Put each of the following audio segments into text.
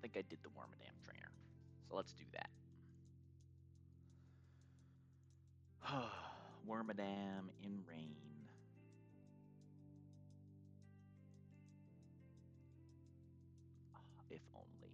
think I did the Wormadam trainer. So let's do that. Wormadam in rain. If only.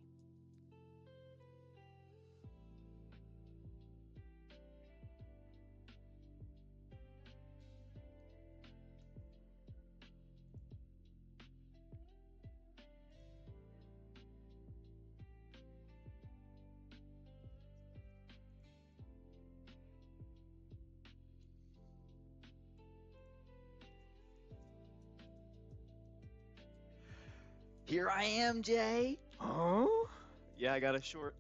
Here I am, Jay. Huh? Yeah, I got a short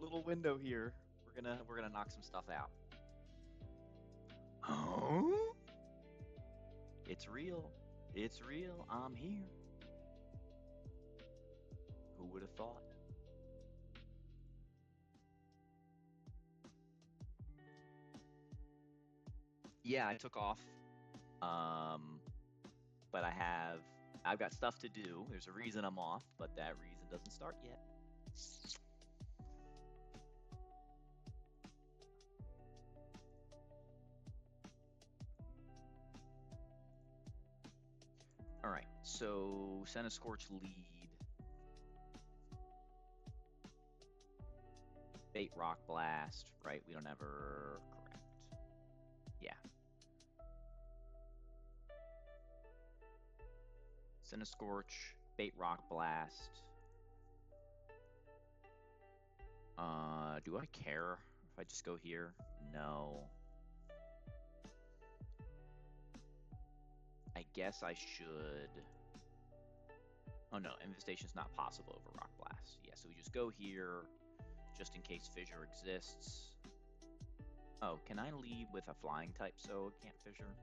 little window here. We're gonna knock some stuff out. Huh? It's real. It's real. I'm here. Who would have thought? Yeah, I took off. But I've got stuff to do. There's a reason I'm off, but that reason doesn't start yet. All right, so send a Scorch lead. Bait Rock Blast, right? We don't ever correct. Yeah. Send a Scorch, Bait Rock Blast. Do I care if I just go here? No. I guess I should. Oh no, Infestation's not possible over Rock Blast. Yeah, so we just go here, just in case Fissure exists. Oh, can I lead with a flying type so it can't Fissure?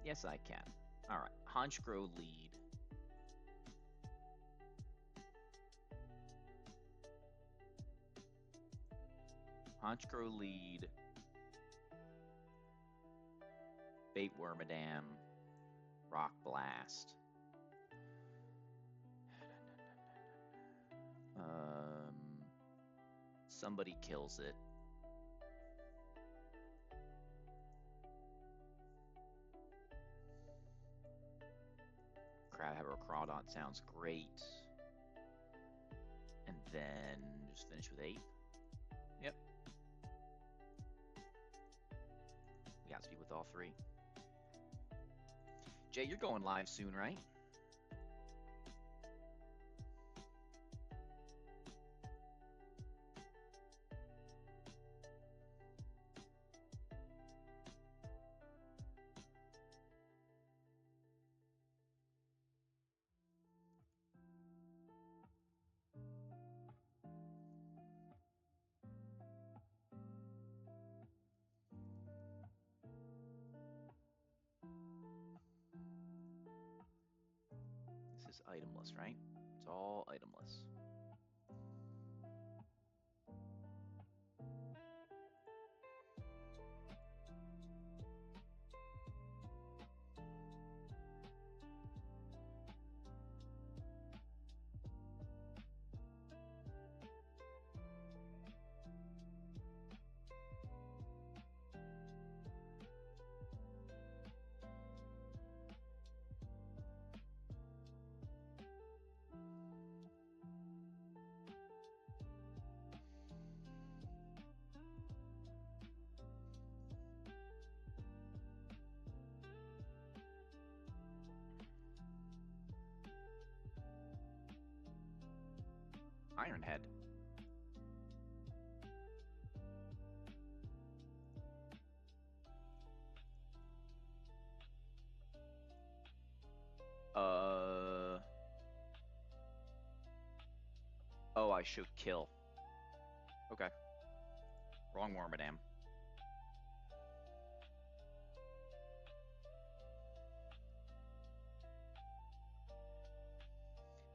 Yes, I can. Alright, Honchgrow lead. Honchgrow lead. Bait Wormadam. Rock Blast. Somebody kills it. Crabhammer Crawdon sounds great. And then just finish with 8. Yep. We got speed with all 3. Jay, you're going live soon, right? This is itemless, right? It's all itemless. Ironhead. Oh, I should kill. Okay. Wrong Wormadam.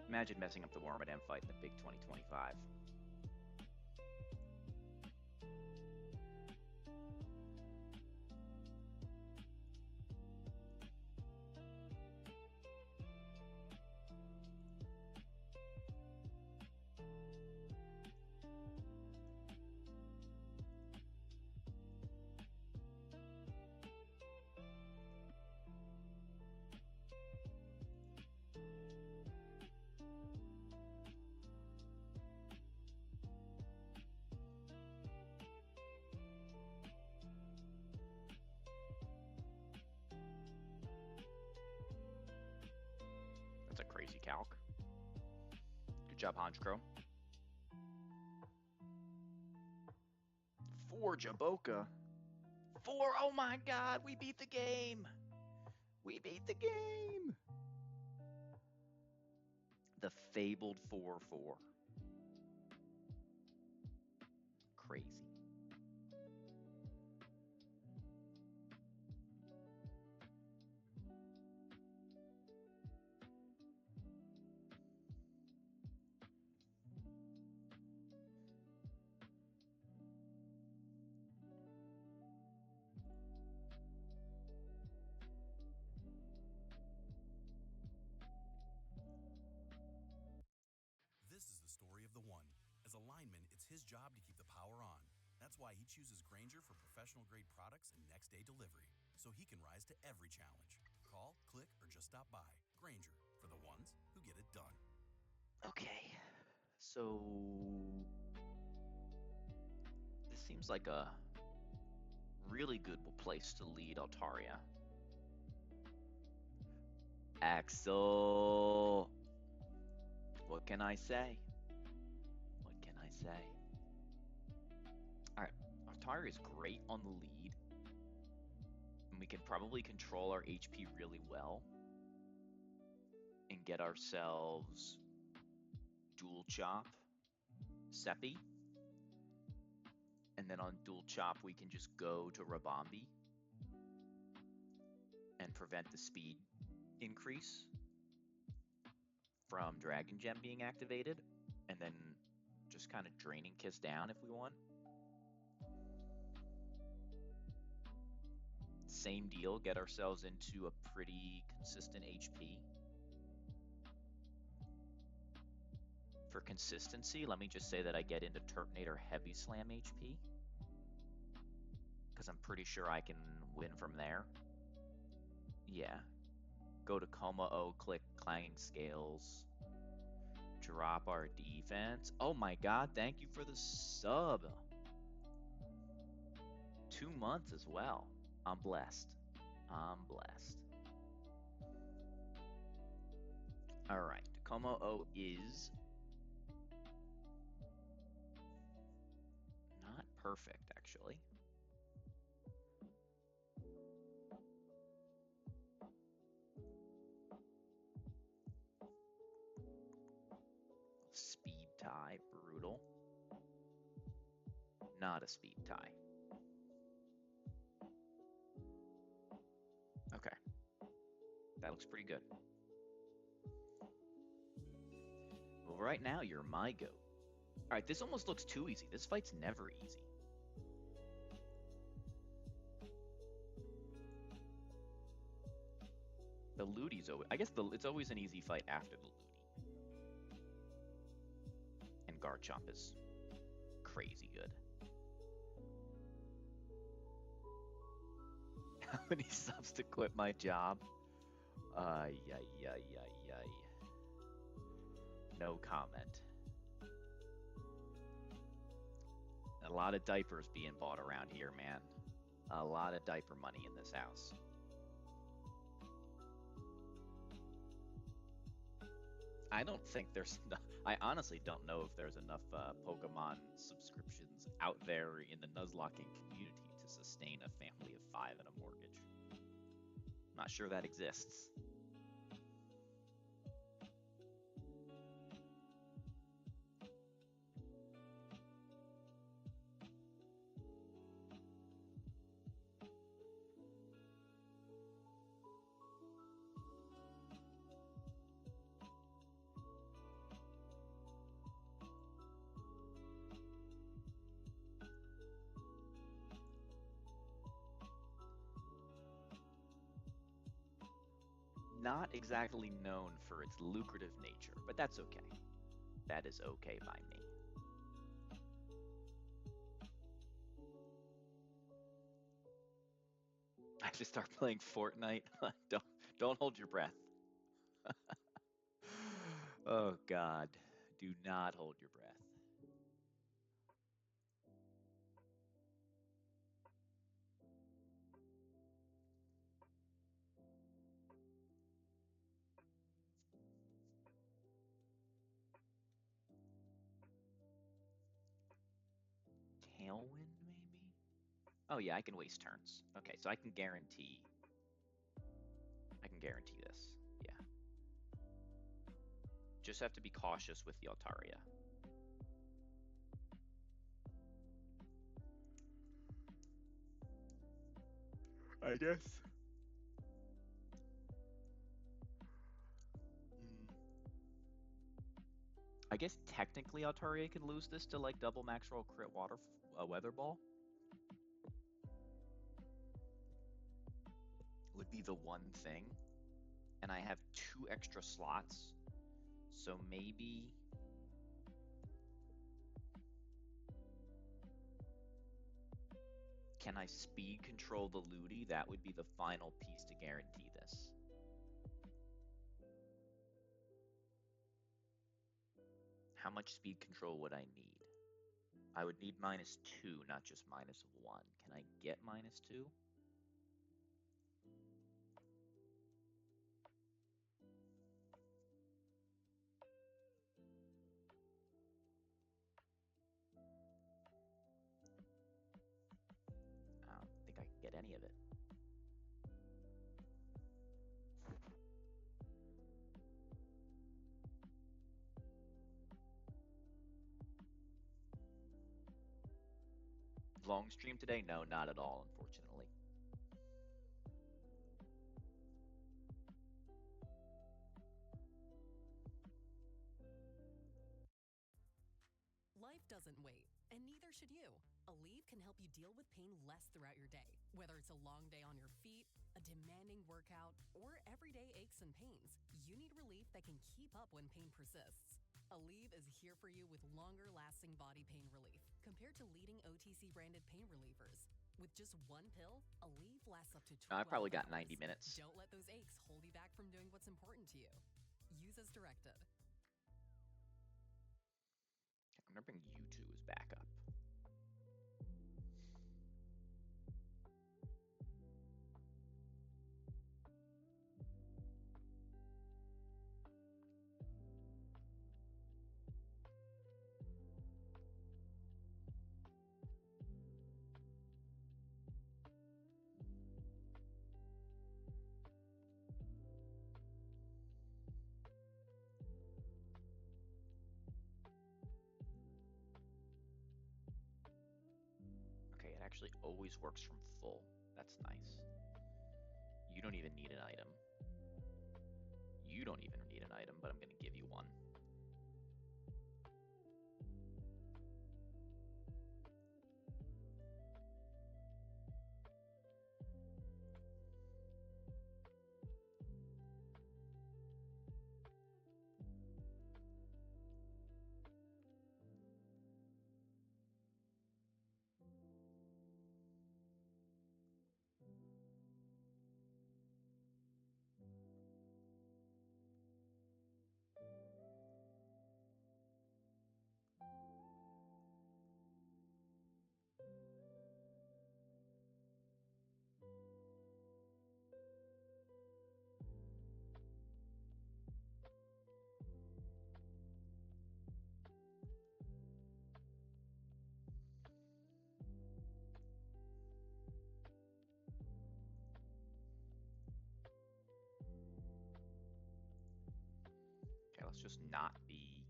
Imagine messing up the Wormadam fight in the big 2025. Good job, Honchkrow. For Jaboka. 4. Oh my god, we beat the game. We beat the game. The fabled 4-4. Crazy. This is the story of the one. As a lineman, it's his job to keep the power on. That's why he chooses Grainger for professional-grade products and next-day delivery, so he can rise to every challenge. Call, click, or just stop by. Grainger, for the ones who get it done. Okay, so this seems like a really good place to lead Altaria. Axel! What can I say? What can I say? Alright, Altaria is great on the lead. And we can probably control our HP really well. And get ourselves Dual Chop, Seppi. And then on Dual Chop, we can just go to Rabambi and prevent the speed increase from Dragon Gem being activated, and then just kind of draining Kiss down if we want. Same deal, get ourselves into a pretty consistent HP. For consistency, let me just say that I get into Turtonator Heavy Slam HP, because I'm pretty sure I can win from there. Yeah. Go to Coma O, click Clanging Scales. Drop our defense. Oh my god, thank you for the sub. 2 months as well. I'm blessed. I'm blessed. Alright, Coma O is not perfect, actually. Speed tie, brutal. Not a speed tie. Okay. That looks pretty good. Well, right now, you're my goat. Alright, this almost looks too easy. This fight's never easy. The Ludi's always... I guess it's always an easy fight after the Ludi. And Garchomp is crazy good. How many subs to quit my job? No comment. A lot of diapers being bought around here, man. A lot of diaper money in this house. I don't think there's... I honestly don't know if there's enough Pokemon subscriptions out there in the Nuzlocking community to sustain a family of 5 and a mortgage. I'm not sure that exists. Not exactly known for its lucrative nature, but that's okay. That is okay by me. I have to start playing Fortnite. Don't hold your breath. Oh God, do not hold your breath. Oh yeah, I can waste turns. Okay, so I can guarantee this. Yeah. Just have to be cautious with the Altaria. I guess. I guess technically Altaria could lose this to like double max roll crit weather ball. Would be the one thing. And I have 2 extra slots. So maybe can I speed control the Ludi? That would be the final piece to guarantee this. How much speed control would I need? I would need -2, not just -1. Can I get -2? I don't think I can get any of it. Long stream today? No, not at all, unfortunately. Life doesn't wait, and neither should you. Aleve can help you deal with pain less throughout your day. Whether it's a long day on your feet, a demanding workout, or everyday aches and pains, you need relief that can keep up when pain persists. Aleve is here for you with longer-lasting body pain relief compared to leading OTC-branded pain relievers. With just one pill, Aleve lasts up to 12 I probably got hours. 90 minutes. Don't let those aches hold you back from doing what's important to you. Use as directed. I'm gonna bring you two as backup. Okay, it actually always works from full. That's nice. You don't even need an item. You don't even need an item, but I'm gonna give you one. Okay, let's just not be...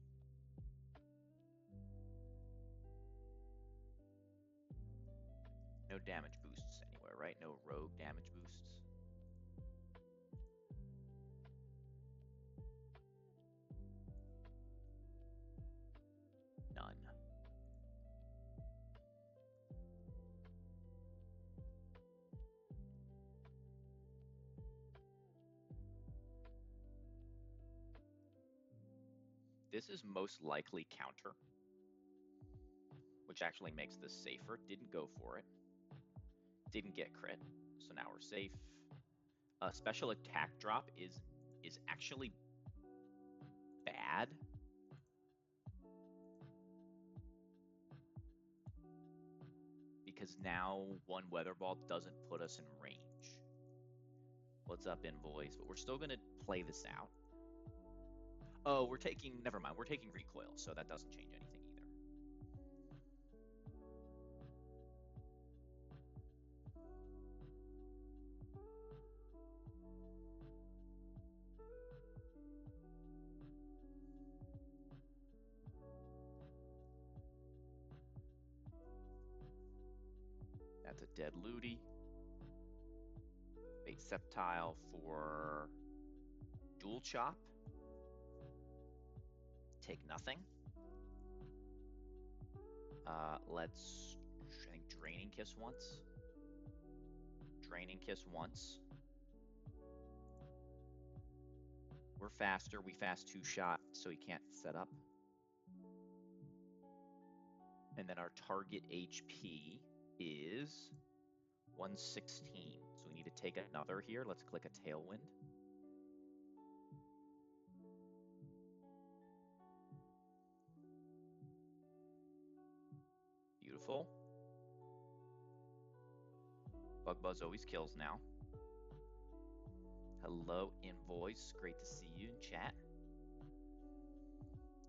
No damage boosts anywhere, right? No rogue damage boosts. None. This is most likely counter, which actually makes this safer. Didn't go for it. Didn't get crit, so now we're safe. Special attack drop is actually bad. Because now one weather ball doesn't put us in range. What's up, Invoice? But we're still gonna play this out. Oh, we're taking, never mind, we're taking recoil, so that doesn't change anything either. Dead Ludi. Bait Septile for Dual Chop. Take nothing. Let's, I think, Draining Kiss once. Draining Kiss once. We're faster. We fast 2-shot, so he can't set up. And then our target HP is 116. So we need to take another here. Let's click a Tailwind. Beautiful. Bug Buzz always kills now. Hello, Invoice. Great to see you in chat.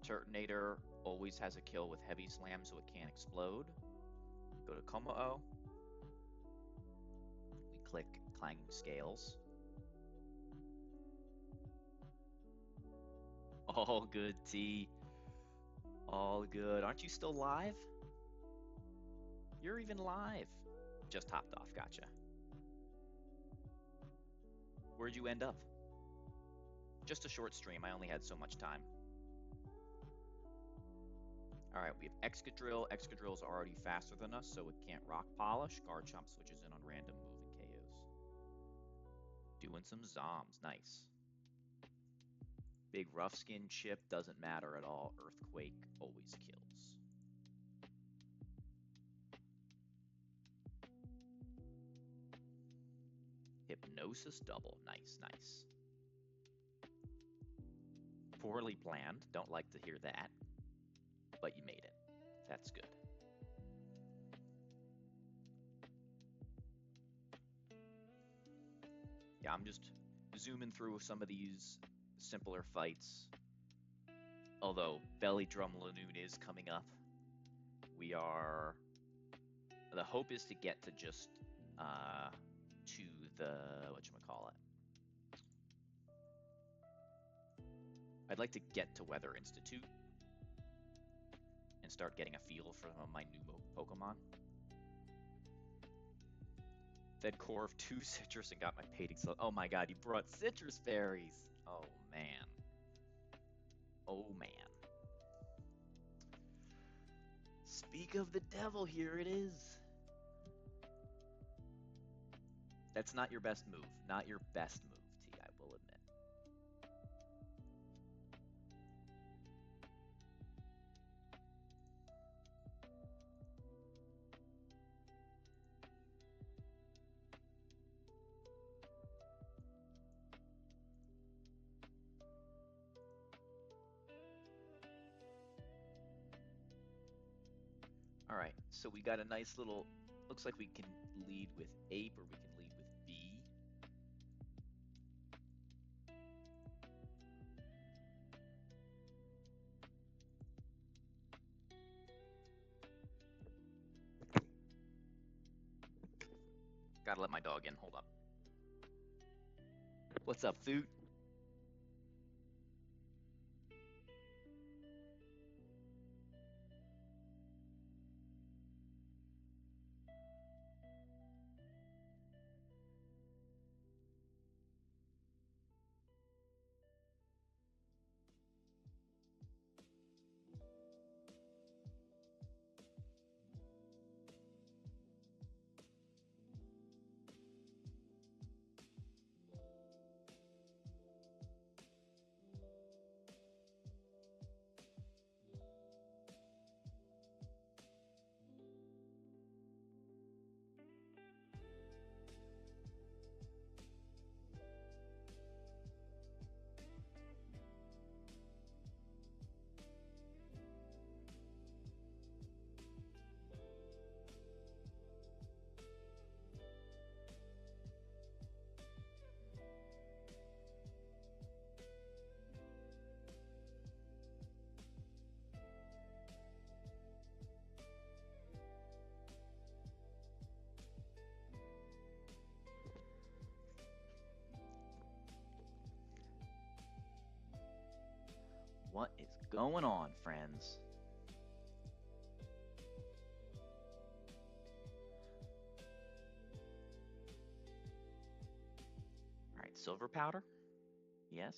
Turtonator always has a kill with Heavy Slam, so it can't explode. Go to Komo-O. We click Clanging Scales. All good, T. All good. Aren't you still live? You're even live. Just hopped off. Gotcha. Where'd you end up? Just a short stream. I only had so much time. All right, we have Excadrill. Excadrill's already faster than us, so it can't Rock Polish. Garchomp switches in on random move and KOs. Doing some Zoms. Nice. Big Rough Skin chip. Doesn't matter at all. Earthquake always kills. Hypnosis double. Nice, nice. Poorly planned. Don't like to hear that. But you made it. That's good. Yeah, I'm just zooming through some of these simpler fights. Although Belly Drum Lanoon is coming up. We are... The hope is to get to just... to the... whatchamacallit. I'd like to get to Weather Institute and start getting a feel for some of my new Pokemon. Fed core of 2 citrus and got my Pating Cell. Oh my god, he brought citrus berries! Oh man. Oh man. Speak of the devil, here it is. That's not your best move. Not your best move, T, I will admit. All right, so we got a nice little, looks like we can lead with Ape or we can lead with B. Gotta let my dog in, hold up. What's up, Food? What is going on, friends? Silver Powder? Yes.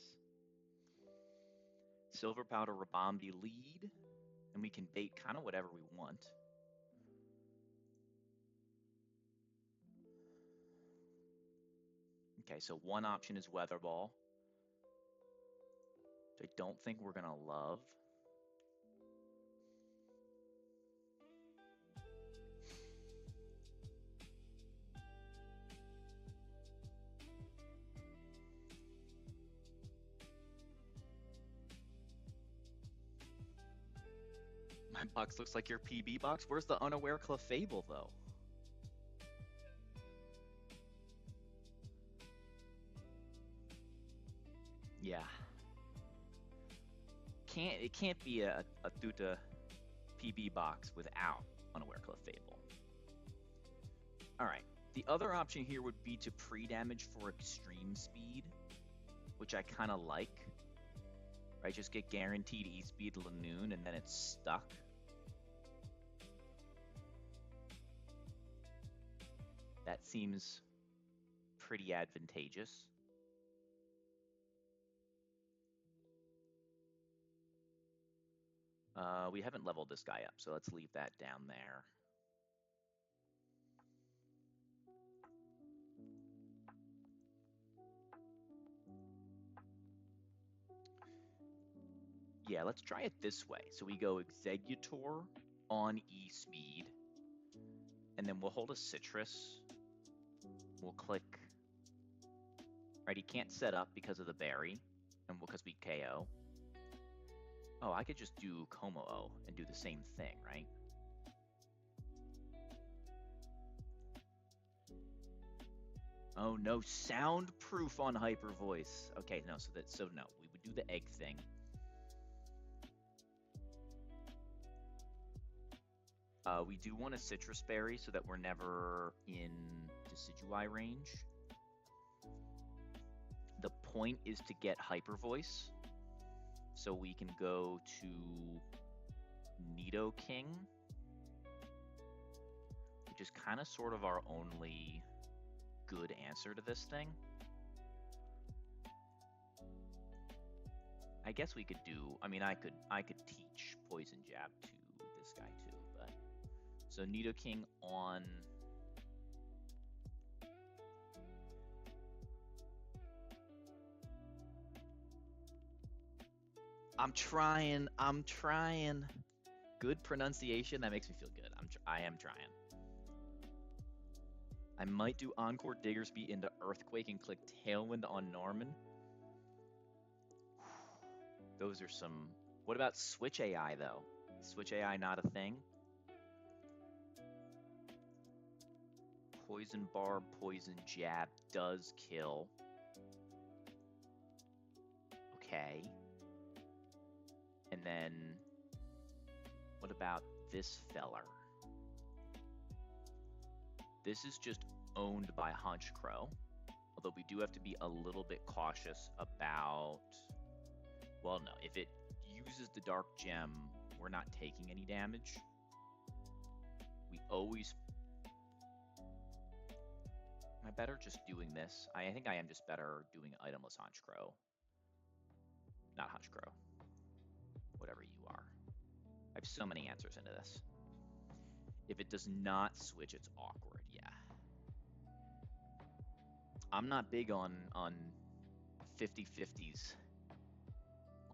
Silver Powder, Rabambi lead, and we can bait kind of whatever we want. Okay, so one option is Weather Ball, which I don't think we're gonna love. My box looks like your PB box. Where's the Unaware Clefable, though? Yeah. It can't be a Tuta PB box without Unaware Clefable. Alright. The other option here would be to pre-damage for extreme speed, which I kind of like. Right, just get guaranteed E-Speed Lanoon, and then it's stuck. That seems pretty advantageous. We haven't leveled this guy up, so let's leave that down there. Yeah, let's try it this way. So we go Executor on E-Speed, and then we'll hold a Citrus. We'll click. Right, he can't set up because of the berry, and because we KO. Oh, I could just do Como and do the same thing, right? Oh no, soundproof on Hyper Voice. Okay, no, so no, we would do the egg thing. We do want a Citrus Berry so that we're never in Decidueye range. The point is to get Hyper Voice, so we can go to Nidoking, which is kind of sort of our only good answer to this thing. I guess we could do, I mean, I could teach Poison Jab to this guy too, but so Nidoking on I'm trying. Good pronunciation, that makes me feel good. I am trying. I might do Encore Diggersby into Earthquake and click Tailwind on Norman. Those are some... What about Switch AI, though? Switch AI not a thing? Poison Barb, Poison Jab does kill. Okay. And then... What about this feller? This is just owned by Honchkrow, although we do have to be a little bit cautious about... Well, no, if it uses the Dark Gem, we're not taking any damage. We always... Am I better just doing this? I think I am just better doing itemless Honchkrow. Not Honchkrow. Whatever you are. I have so many answers into this. If it does not switch, it's awkward, yeah. I'm not big on 50-50s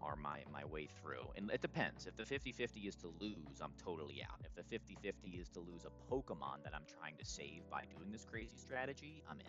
are my way through. And it depends. If the 50-50 is to lose, I'm totally out. If the 50-50 is to lose a Pokemon that I'm trying to save by doing this crazy strategy, I'm in.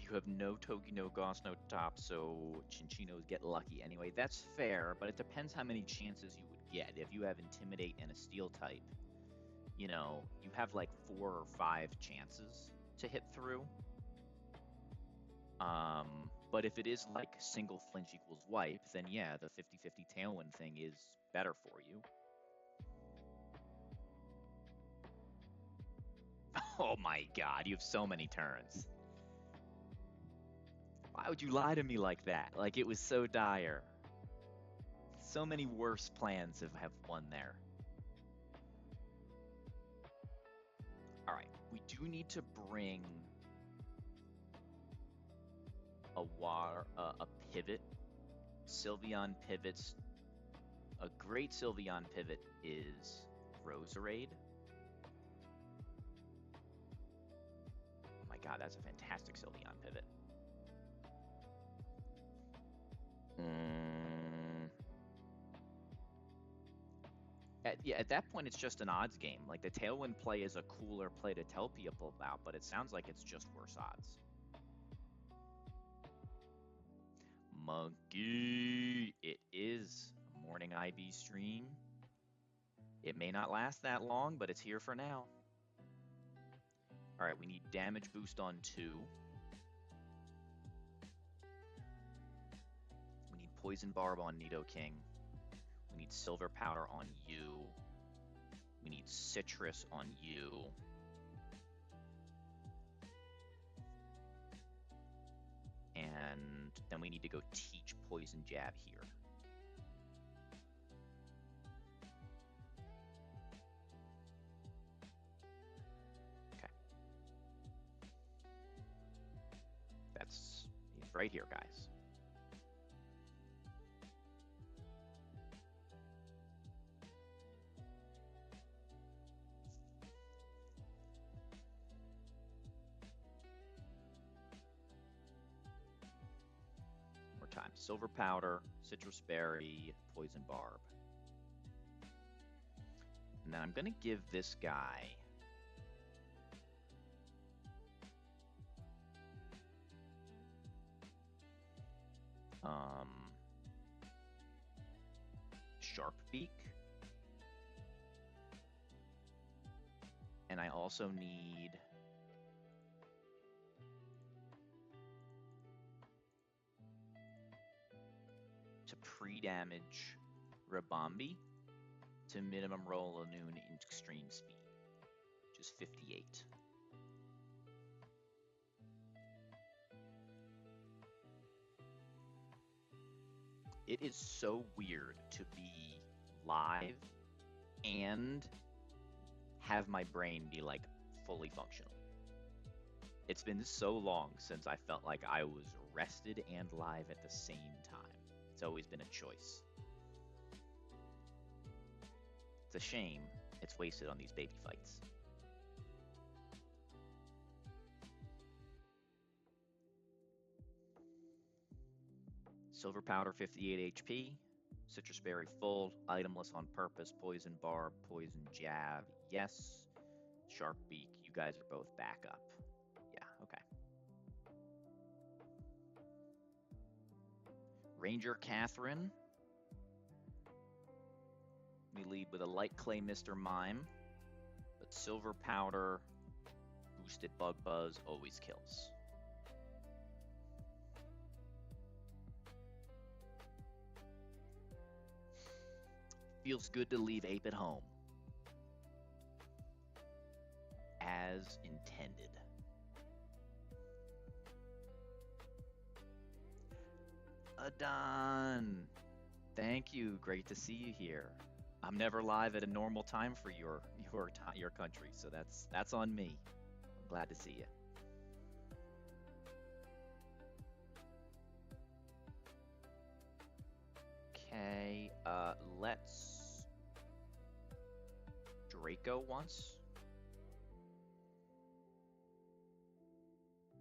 You have no Togi, no Goss, no top, so Chinchinos get lucky anyway. That's fair, but it depends how many chances you would get. If you have Intimidate and a Steel type, you know, you have like 4 or 5 chances to hit through. But if it is like single flinch equals wipe, then yeah, the 50-50 Tailwind thing is better for you. Oh my god, you have so many turns. Why would you lie to me like that? Like it was so dire. So many worse plans have won there. All right, we do need to bring a pivot. Sylveon pivots. A great Sylveon pivot is Roserade. Oh my god, that's a fantastic Sylveon pivot. At that point, it's just an odds game. Like the Tailwind play is a cooler play to tell people about, but it sounds like it's just worse odds. Monkey, it is a morning IB stream. It may not last that long, but it's here for now. All right, we need damage boost on 2. We need Poison Barb on Nidoking. We need Silver Powder on you. We need Citrus on you. And then we need to go teach Poison Jab here. Okay. That's right here, guys. Time. Silver Powder, Citrus Berry, Poison Barb. And then I'm going to give this guy Sharp Beak. And I also need to pre-damage Rabombi to minimum roll a noon in extreme speed, which is 58. It is so weird to be live and have my brain be like fully functional. It's been so long since I felt like I was rested and live at the same time. It's always been a choice. It's a shame it's wasted on these baby fights. Silver Powder 58 HP, Citrus Berry full, itemless on purpose, Poison Barb, Poison Jab, yes. Sharp Beak, you guys are both back up. Yeah, okay. Ranger Catherine. We lead with a light clay Mr. Mime, but Silver Powder, boosted Bug Buzz always kills. Feels good to leave Ape at home. As intended. Adon! Thank you. Great to see you here. I'm never live at a normal time for your country, so that's on me. I'm glad to see you. Okay, let's Draco once.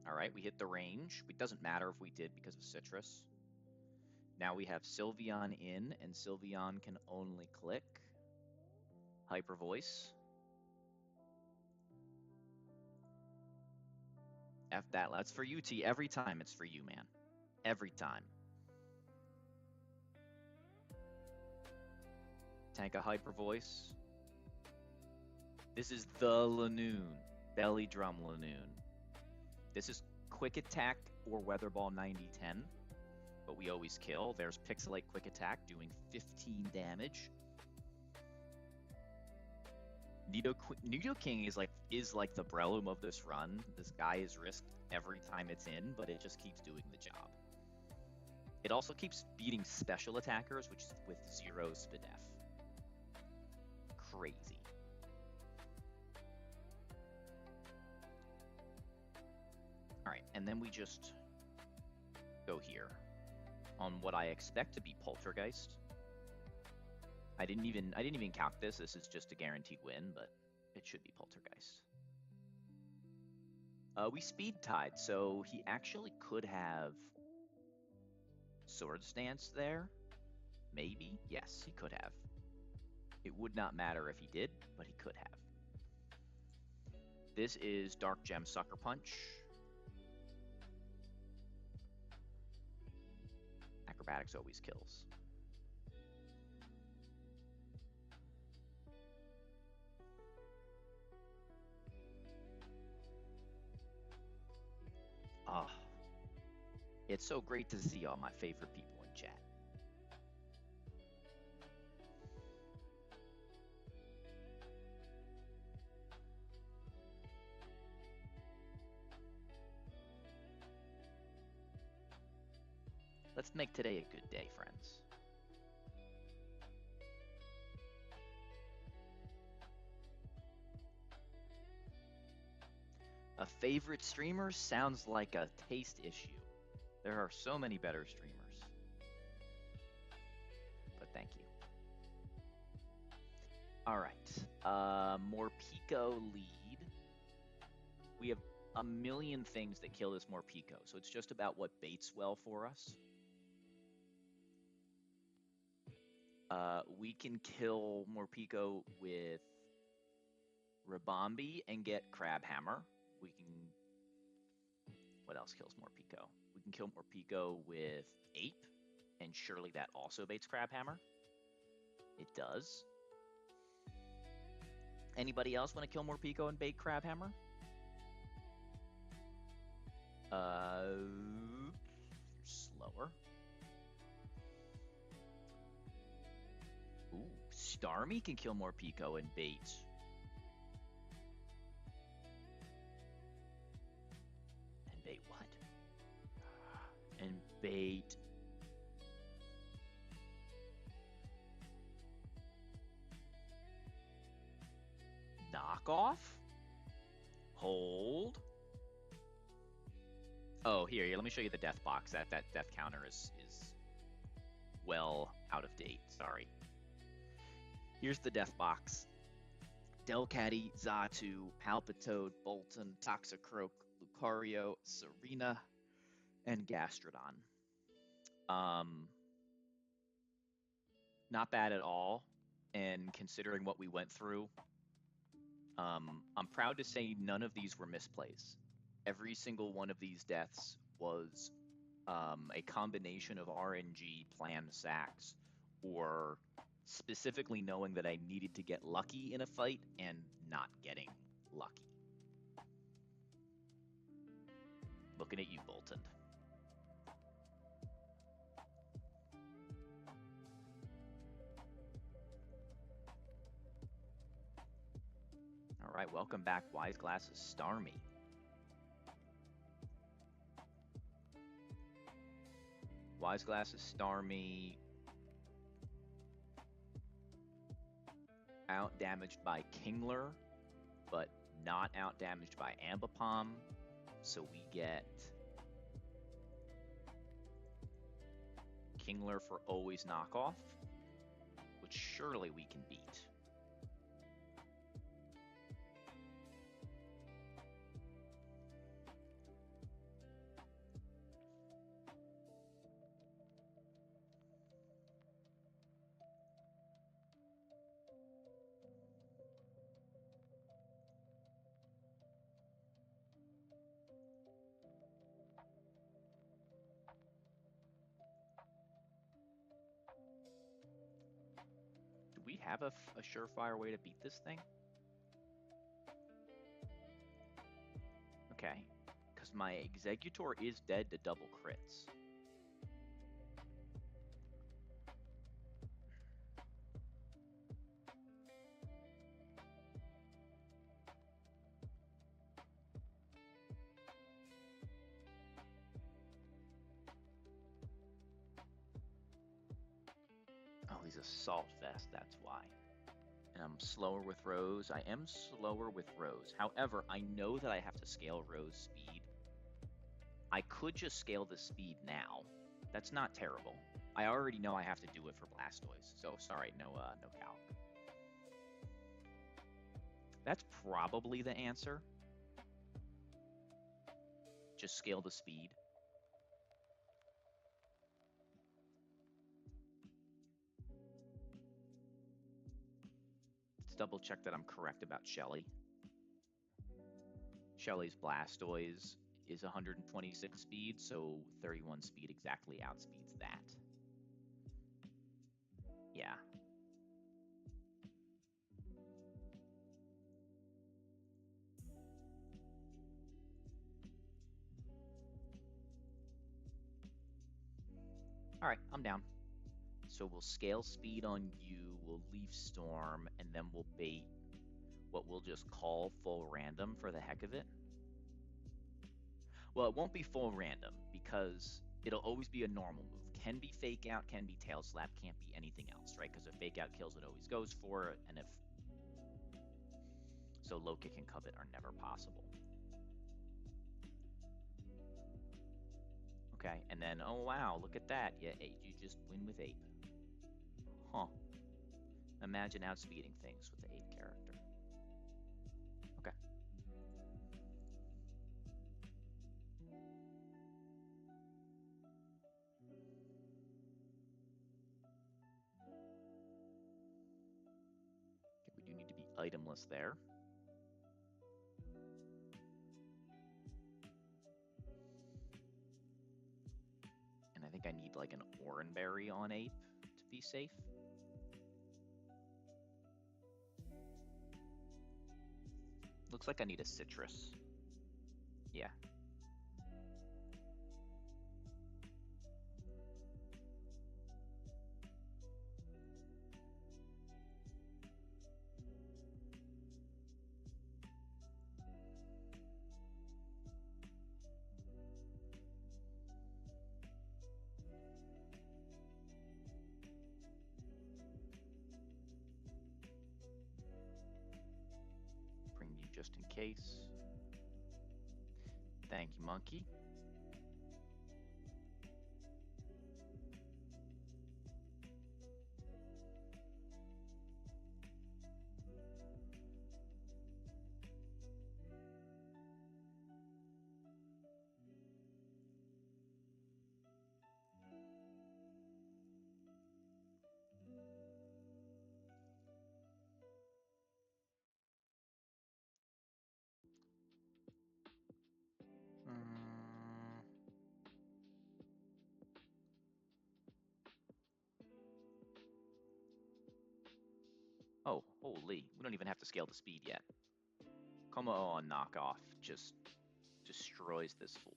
All right, we hit the range. It doesn't matter if we did because of Citrus. Now we have Sylveon in, and Sylveon can only click. Hyper Voice. F that. That's for you, T. Every time it's for you, man. Every time. Tank a Hyper Voice. This is the Lanoon. Belly Drum Lanoon. This is Quick Attack or Weather Ball 90-10, but we always kill. There's Pixelate Quick Attack doing 15 damage. Nidoking is like the Breloom of this run. This guy is risked every time it's in, but it just keeps doing the job. It also keeps beating special attackers, which is with 0 SPDEF. Crazy. Alright, and then we just go here on what I expect to be Poltergeist. I didn't even calc this. This is just a guaranteed win, but it should be Poltergeist. We speed tied, so he actually could have Swords Dance there. Maybe. Yes, he could have. It would not matter if he did, but he could have. This is Dark Gem Sucker Punch. Acrobatics always kills. Ah, it's so great to see all my favorite people in chat. Let's make today a good day, friends. A favorite streamer sounds like a taste issue. There are so many better streamers. But thank you. Alright. Morpeko lead. We have a million things that kill this Morpeko, so it's just about what baits well for us. We can kill Morpeko with Rabombi and get Crabhammer. We can... What else kills Morpeko? We can kill Morpeko with Ape, and surely that also baits Crabhammer. It does. Anybody else want to kill Morpeko and bait Crabhammer? You're slower. Ooh, Starmie can kill Morpeko and bait. And bait what? And bait... Knockoff? Hold? Oh, here, let me show you the death box. That death counter is well out of date. Sorry. Here's the death box. Delcatty, Xatu, Palpitoad, Bolton, Toxicroak, Lucario, Serena, and Gastrodon. Not bad at all. And considering what we went through, I'm proud to say none of these were misplays. Every single one of these deaths was a combination of RNG, planned sacks, or specifically knowing that I needed to get lucky in a fight and not getting lucky. Looking at you, Bolton. All right, welcome back, Wise Glasses Starmie. Wise Glasses Starmie out damaged by Kingler, but not out damaged by Ambipom. So we get Kingler for always knockoff, which surely we can beat. We have a surefire way to beat this thing? Okay, because my Executor is dead to double crits. Oh, he's Assault Vest, that's why. And I'm slower with Rose. I am slower with Rose. However, I know that I have to scale Rose speed. I could just scale the speed now. That's not terrible. I already know I have to do it for Blastoise, so sorry, no calc. That's probably the answer. Just scale the speed. Let's double check that I'm correct about Shelly. Shelly's Blastoise is 126 speed, so 31 speed exactly outspeeds that. Yeah. All right, I'm down. So we'll scale speed on you, we'll Leaf Storm, and then we'll bait what we'll just call full random for the heck of it. Well, it won't be full random because it'll always be a normal move. Can be Fake Out, can be Tail Slap, can't be anything else, right? Because if Fake Out kills, it always goes for it, and if so, Low Kick and Covet are never possible. Okay, and then, oh wow, look at that. Yeah, you just win with Ape. Huh. Imagine outspeeding things with the Ape character. Okay. Okay, we do need to be itemless there. And I think I need like an Oranberry on Ape to be safe. Looks like I need a Citrus. Yeah. Bring you just in case. Thank you, monkey. Oh, holy. We don't even have to scale the speed yet. Come on, knockoff. Just destroys this fool.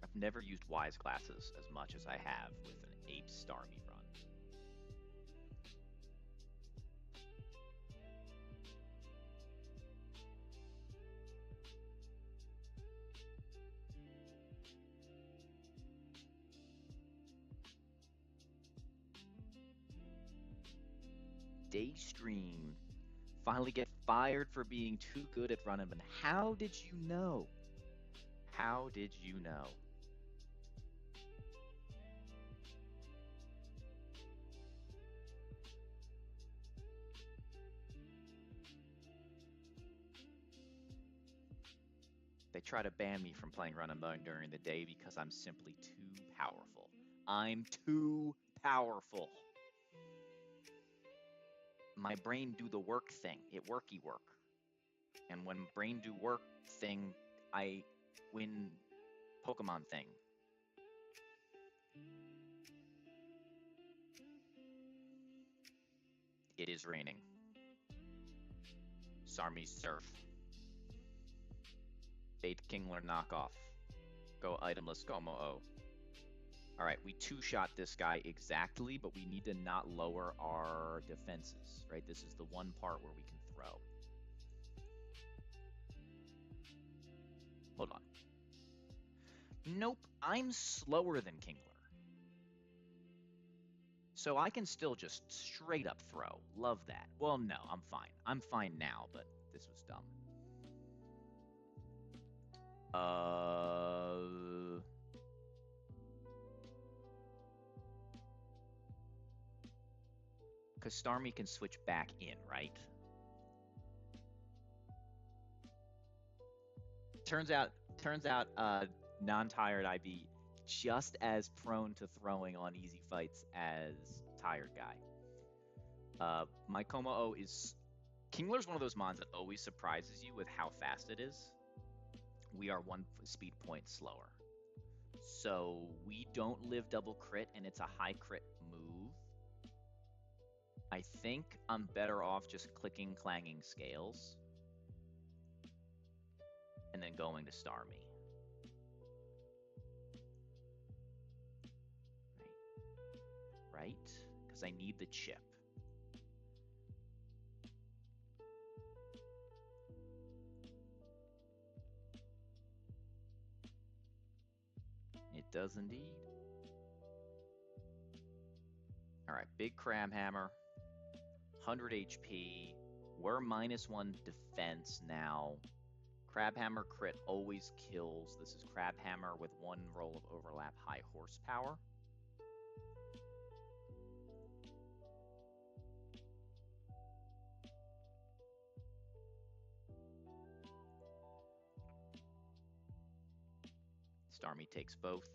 I've never used Wise Glasses as much as I have with an Ape Starmie run. Daystream. Finally get fired for being too good at running. But how did you know? How did you know? They try to ban me from playing Run and Bun during the day because I'm simply too powerful. I'm too powerful. My brain do the work thing. It worky work. And when brain do work thing, I win Pokemon thing. It is raining. Sarmi Surf. Bait Kingler knockoff. Go itemless Como-O. Alright, we two-shot this guy exactly, but we need to not lower our defenses, right? This is the one part where we can throw. Hold on. Nope, I'm slower than Kingler. So I can still just straight up throw. Love that. Well, no, I'm fine. I'm fine now, but this was dumb. Because Starmie can switch back in, right? Turns out, non-tired IB just as prone to throwing on easy fights as tired guy. My Como-O is... Kingler's one of those mons that always surprises you with how fast it is. We are 1 speed point slower. So we don't live double crit, and it's a high crit move. I think I'm better off just clicking Clanging Scales and then going to Starmie. Right? Because I need the chip. It does indeed. Alright, big Crab Hammer. 100 HP. We're -1 defense now. Crab Hammer crit always kills. This is Crab Hammer with 1 roll of overlap, high horsepower. Starmie takes both.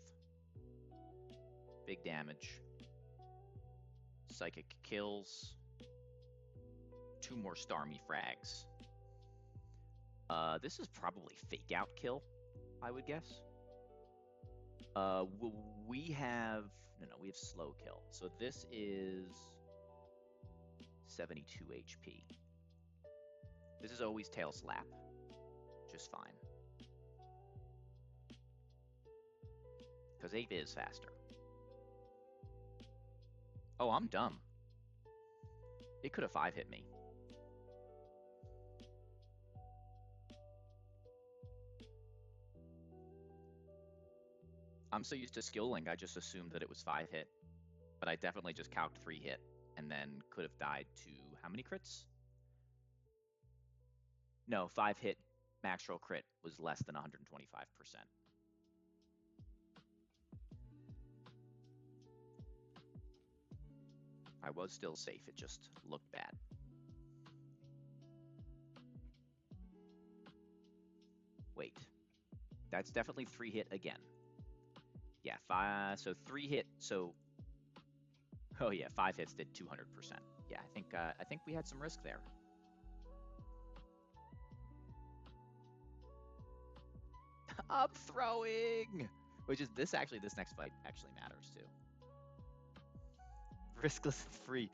Big damage. Psychic kills. 2 more Starmie frags. This is probably fake out kill, I would guess. We have... No, we have slow kill. So this is 72 HP. This is always tail slap. Just fine. Because Ape is faster. Oh, I'm dumb. It could have 5-hit me. I'm so used to skill link, I just assumed that it was 5-hit. But I definitely just calced 3-hit, and then could have died to how many crits? No, 5-hit max roll crit was less than 125%. I was still safe, it just looked bad. Wait. That's definitely 3-hit again. Yeah, so 3-hit, so... Oh yeah, 5 hits did 200%. Yeah, I think we had some risk there. I'm throwing! Which is, this next fight actually matters too. Riskless and free.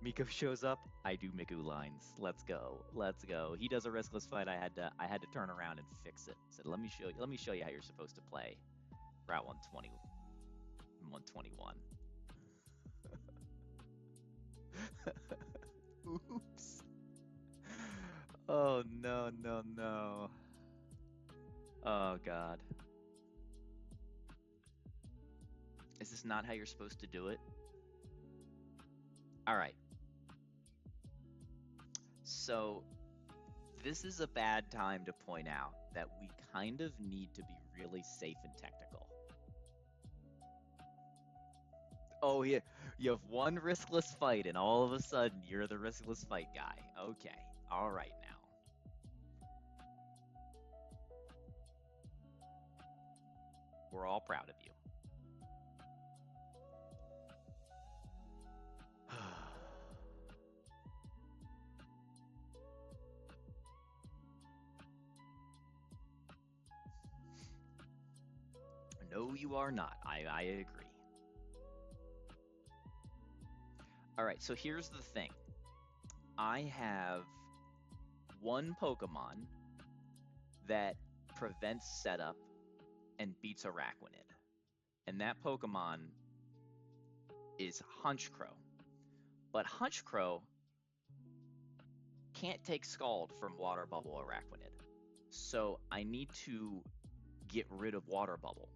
Miko shows up, I do Miku lines. Let's go. Let's go. He does a riskless fight, I had to turn around and fix it. Said, let me show you how you're supposed to play Route 120. 121. Oops. Oh no, no, no. Oh god. Is this not how you're supposed to do it? Alright. So, this is a bad time to point out that we kind of need to be really safe and technical. Oh, yeah, you have one riskless fight, and all of a sudden, you're the riskless fight guy. Okay, alright now. We're all proud of you. No, you are not. I agree. All right, so here's the thing. I have one Pokemon that prevents setup and beats Araquanid. And that Pokemon is Honchkrow. But Honchkrow can't take Scald from Water Bubble Araquanid. So I need to get rid of Water Bubble.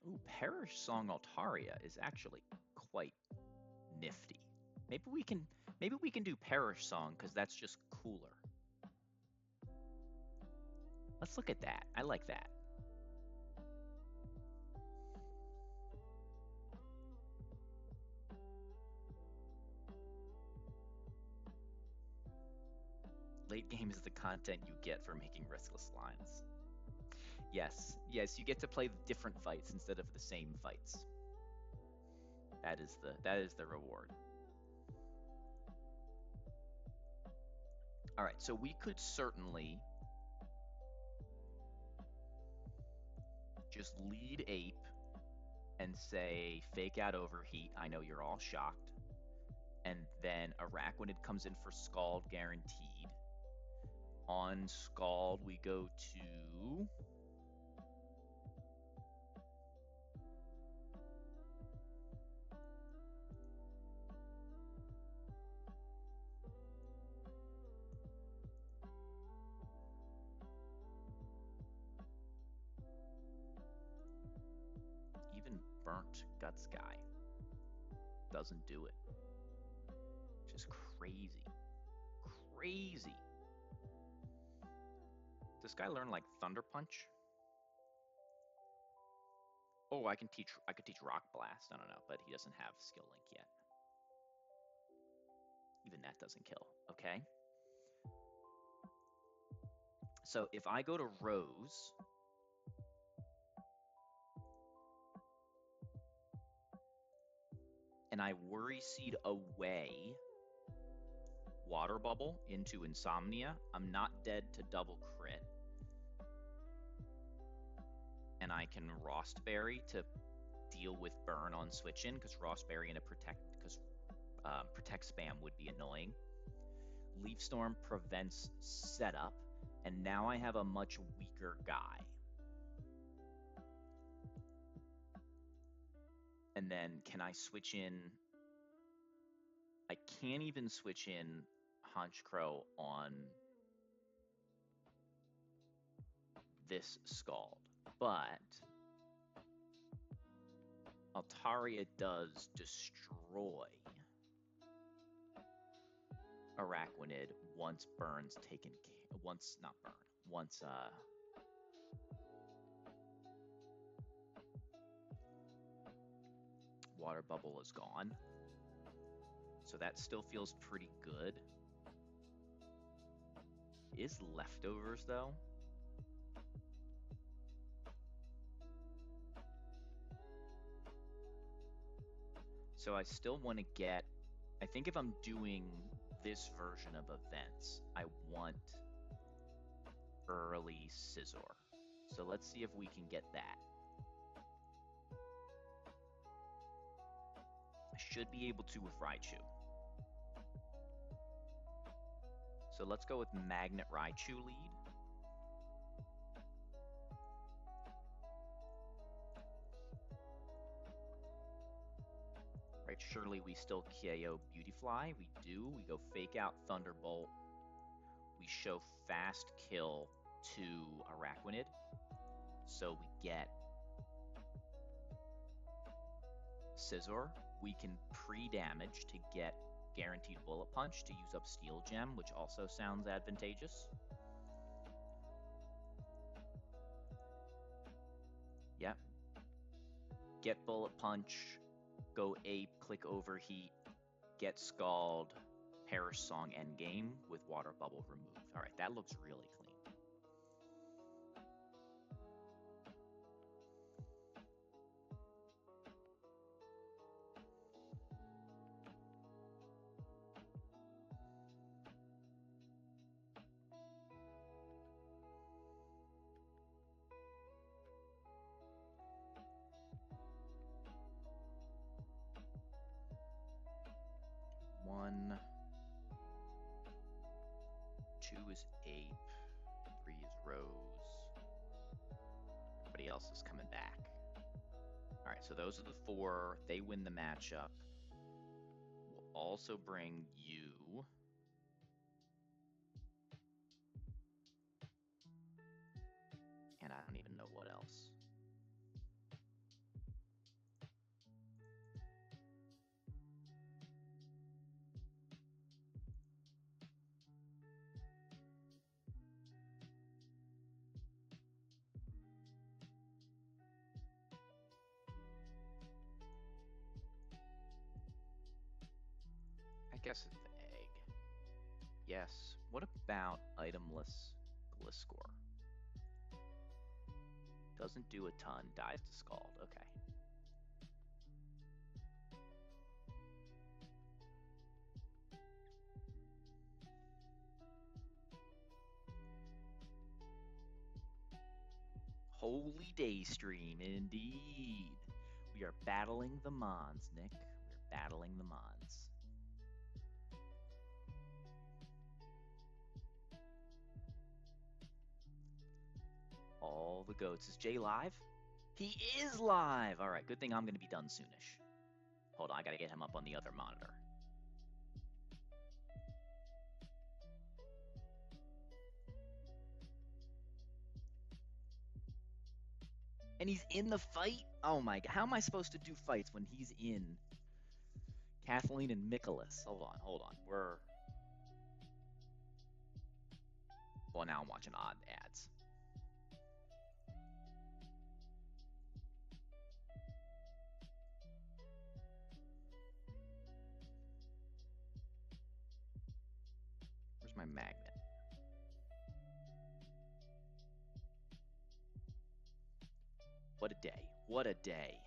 Ooh, Perish Song Altaria is actually quite nifty. Maybe we can do Perish Song because that's just cooler. Let's look at that. I like that. Late game is the content you get for making riskless lines. Yes, you get to play different fights instead of the same fights. That is the reward. All right, so we could certainly just lead Ape and say fake out overheat. I know you're all shocked. And then Araquanid comes in for Scald guaranteed. On Scald, we go to even Burnt Guts guy doesn't do it. Just crazy. Crazy. Does this guy learn like Thunder Punch? Oh, I could teach Rock Blast. I don't know, but he doesn't have Skill Link yet. Even that doesn't kill. Okay. So if I go to Rose, and I Worry Seed away Water Bubble into Insomnia, I'm not dead to double crit. And I can Rostberry to deal with burn on switch in, because Rostberry and a protect spam would be annoying. Leaf Storm prevents setup, and now I have a much weaker guy. And then can I switch in? I can't even switch in Honchkrow on this Scald, but Altaria does destroy Araquanid once Burn's taken care. Once Water Bubble is gone. So that still feels pretty good. Is Leftovers though? So I still want to get, I think if I'm doing this version of events, I want early Scizor. So let's see if we can get that. I should be able to with Raichu. So let's go with Magnet Raichu lead. Right, surely we still KO Beautyfly. We do. We go fake out Thunderbolt. We show fast kill to Araquanid. So we get Scizor. We can pre-damage to get guaranteed Bullet Punch to use up Steel Gem, which also sounds advantageous. Yep. Get Bullet Punch, go Ape, click Overheat, get Scald, Perish Song Endgame with water bubble removed. All right, that looks really clean. One, 2 is Ape, 3 is Rose. Everybody else is coming back. All right, so those are the 4. They win the matchup. We'll also bring you. And I don't even know what else. I guess it's the egg. Yes. What about itemless Gliscor? Doesn't do a ton. Dies to Scald. Okay. Holy Daystream, indeed. We are battling the Mons, Nick. We're battling the Mons. All the goats. Is Jay live? He is live! Alright, good thing I'm going to be done soonish. Hold on, I got to get him up on the other monitor. And he's in the fight? Oh my god, how am I supposed to do fights when he's in? Kathleen and Nicholas. Hold on. Well, now I'm watching odd ads. Where's my magnet? What a day. What a day.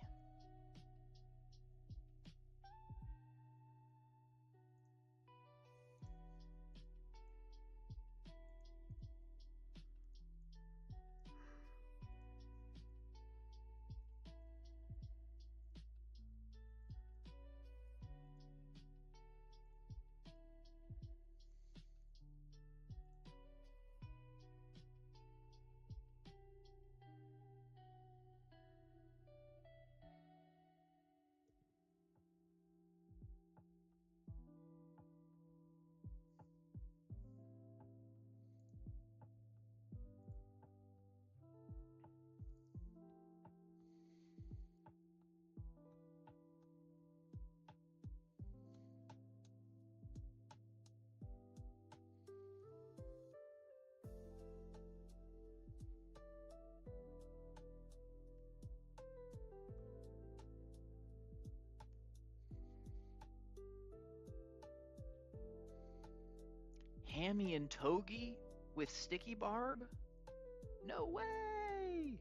Hammy and Togi with Sticky Barb? No way!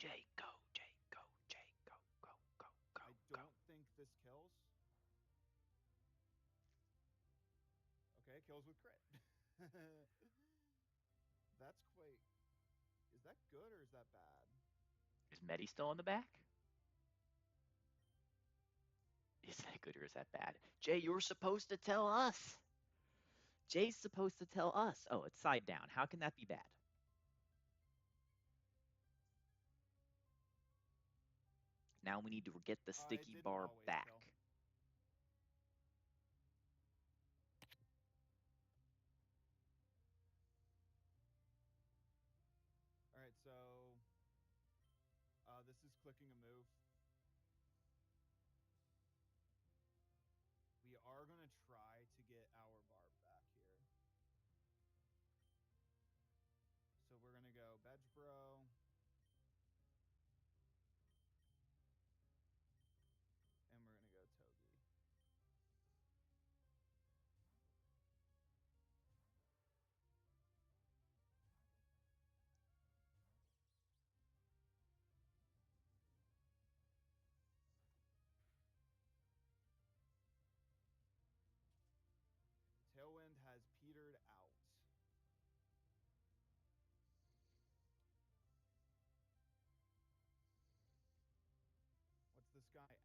Jay, go, Jay, go, Jay, go, go, go, go, I go. don't think this kills. Okay, kills with crit. That's quite... Is that good or is that bad? Is Medi still in the back? Is that good or is that bad? Jay, you were supposed to tell us. Jay's supposed to tell us. Oh, it's side down. How can that be bad? Now we need to get the It sticky didn't bar always back. kill. All right, so this is clicking a move. We are going to try to get our barb back here. So we're going to go Bedgebro. And we're going to go Togi. Tailwind has petered out. What's this guy at?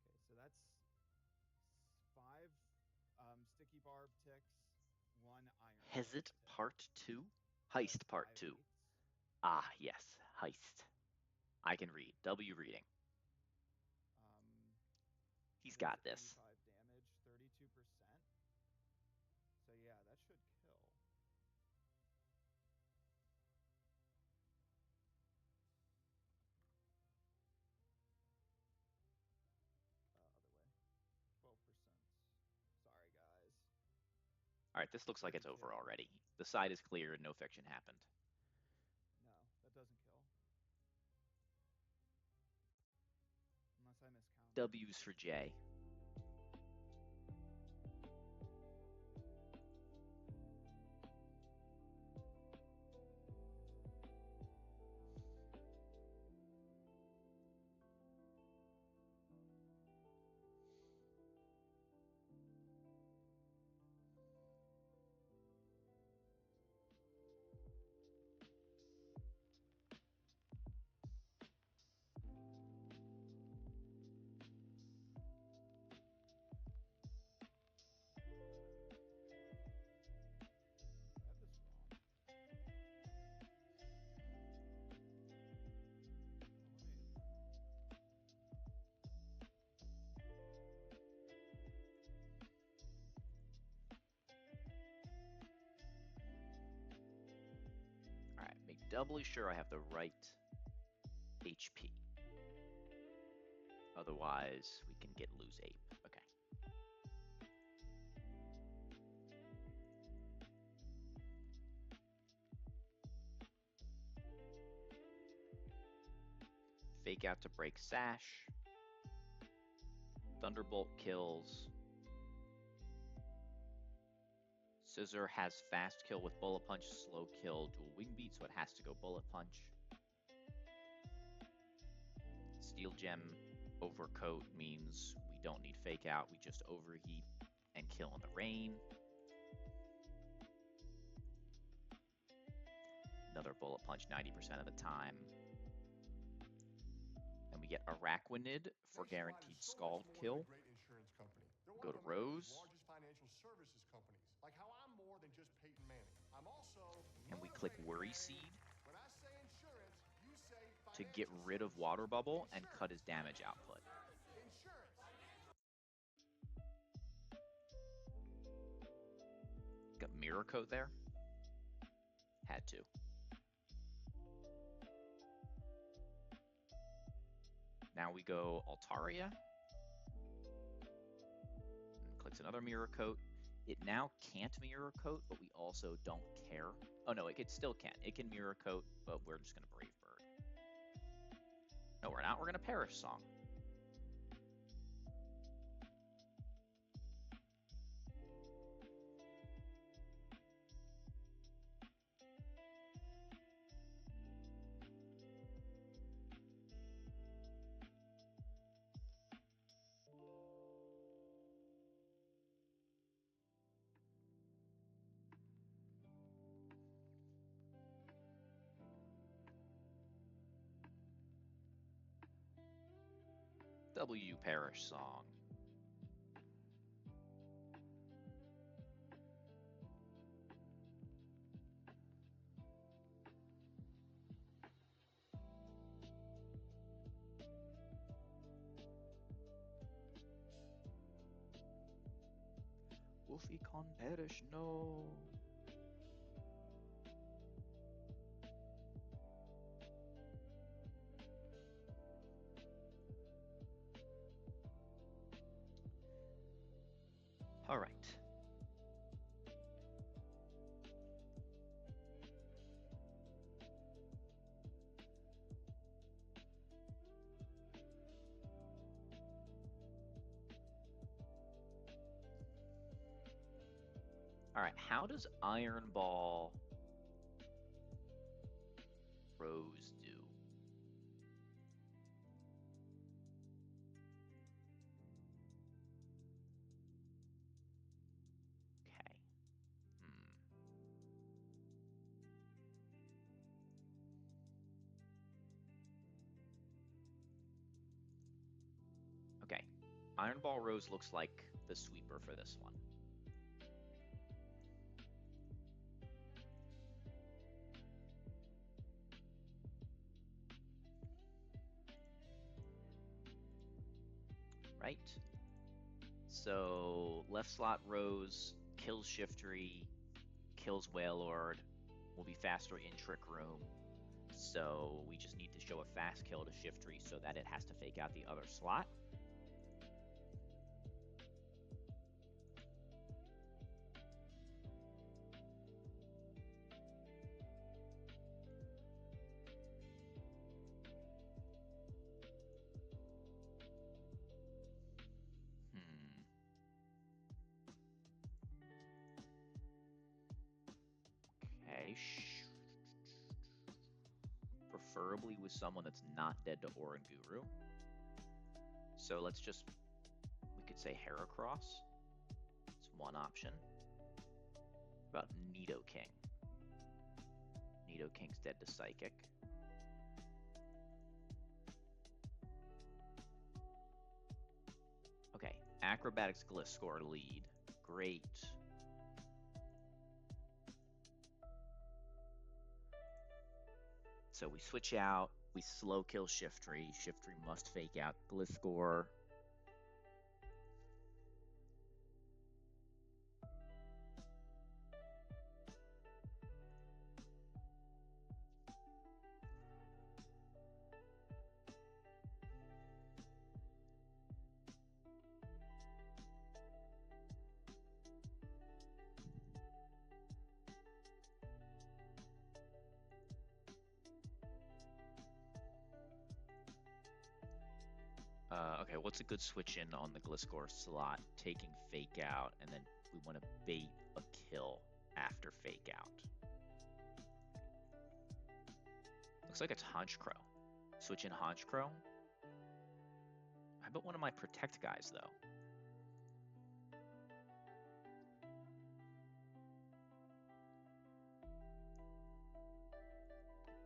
Okay, so that's 5 sticky barb ticks, 1 iron. Hezit tick. Part 2? So that's Heist Part 5 2. eighths. Ah, yes. Heist. I can read. W reading. He's got this. 85 damage, 32%. So yeah, that should kill. Other way. 12%. Sorry, guys. All right, this looks like it's Didn't over kill. already. The side is clear and no fiction happened. No, that doesn't kill. Unless I miscount. W's for Jay. I have this wrong. All right, make doubly sure I have the right HP. Otherwise, we can get lose ape. Okay. Fake out to break sash. Thunderbolt kills. Scissor has fast kill with bullet punch, slow kill, dual wing beat, so it has to go bullet punch. Steel gem overcoat means we don't need fake out, we just overheat and kill in the rain. Another bullet punch 90% of the time. And we get Araquanid for guaranteed scald kill. Go to Rose. Financial services companies. Like how I'm more than just Peyton Manning. I'm also And we click Worry Seed when I say insurance, you say to get rid of Water Bubble and cut his damage output. Insurance. Got Mirror Coat there. Had to. Now we go Altaria. And clicks another Mirror Coat. It now can't Mirror Coat, but we also don't care. Oh no, it still can. It can Mirror Coat, but we're just going to Brave Bird. No, we're not. We're going to Perish Song. W Parish song. Wolfie con perish, no. All right. All right, how does Iron Ball Rose do? Okay. Okay. Iron Ball Rose looks like the sweeper for this one. Right? So left slot Rose kills Shiftry, kills Wailord, will be faster in Trick Room. So we just need to show a fast kill to Shiftry so that it has to fake out the other slot. Okay. Preferably with someone that's not dead to Oranguru. So let's just, we could say Heracross. It's one option. What about Nidoking? Nidoking's dead to Psychic. Okay, Acrobatics Gliscor lead. Great. So we switch out, we slow kill Shiftry. Shiftry must fake out Gliscor. Okay, what's a good switch in on the Gliscor slot? Taking fake out, and then we want to bait a kill after fake out. Looks like it's Honchkrow. Switch in Honchkrow. How about one of my protect guys, though?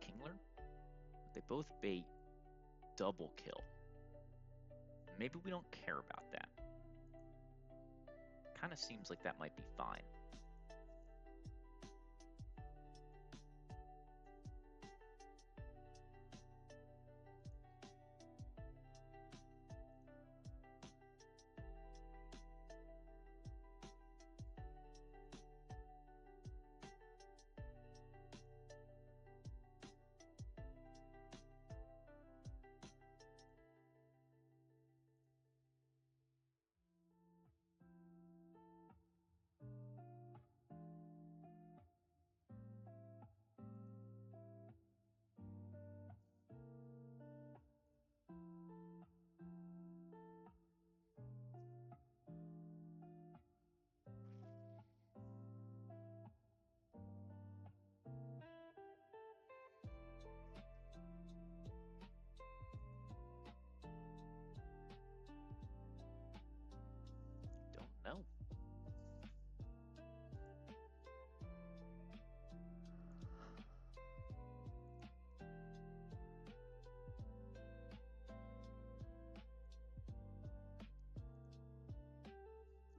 Kingler? They both bait double kill. Maybe we don't care about that. Kind of seems like that might be fine.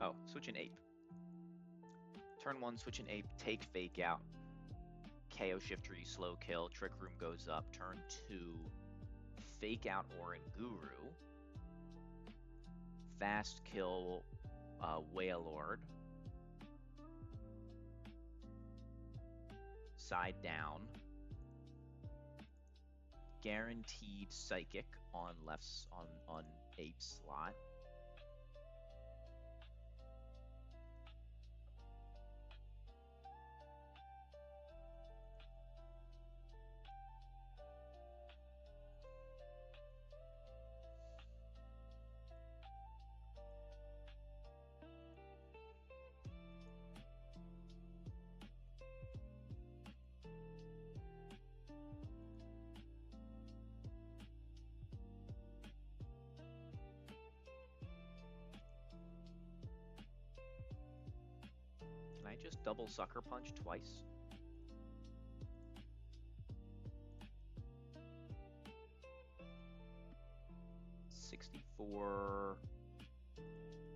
Oh, switch an ape. Turn 1, switch an ape, take fake out. KO Shifter, you slow kill. Trick Room goes up. Turn 2, fake out Orin Guru. Fast kill Whale Lord. Side down. Guaranteed Psychic on left on ape slot. Can I just double sucker punch twice? $64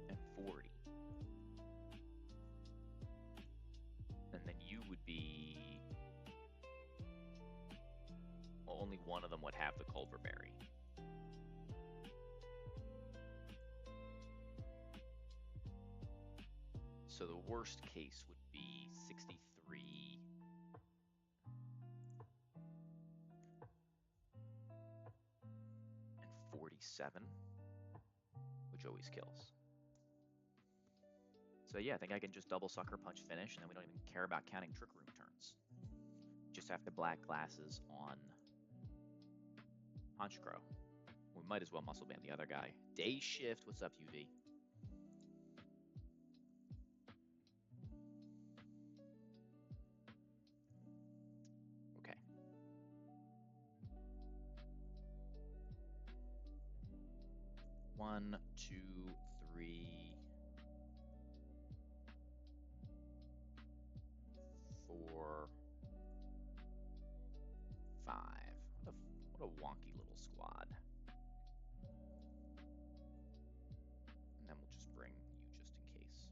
and $40. And then you would be... Well, only one of them would have the Culver Berry. So the worst case would be 63 and 47, which always kills. So yeah, I think I can just double sucker punch finish, and then we don't even care about counting Trick Room turns. Just have to black glasses on Honchkrow. We might as well muscle band the other guy. Day Shift, what's up, UV? Okay. One, two, three, 4, 5. What a wonky little squad. And then we'll just bring you just in case.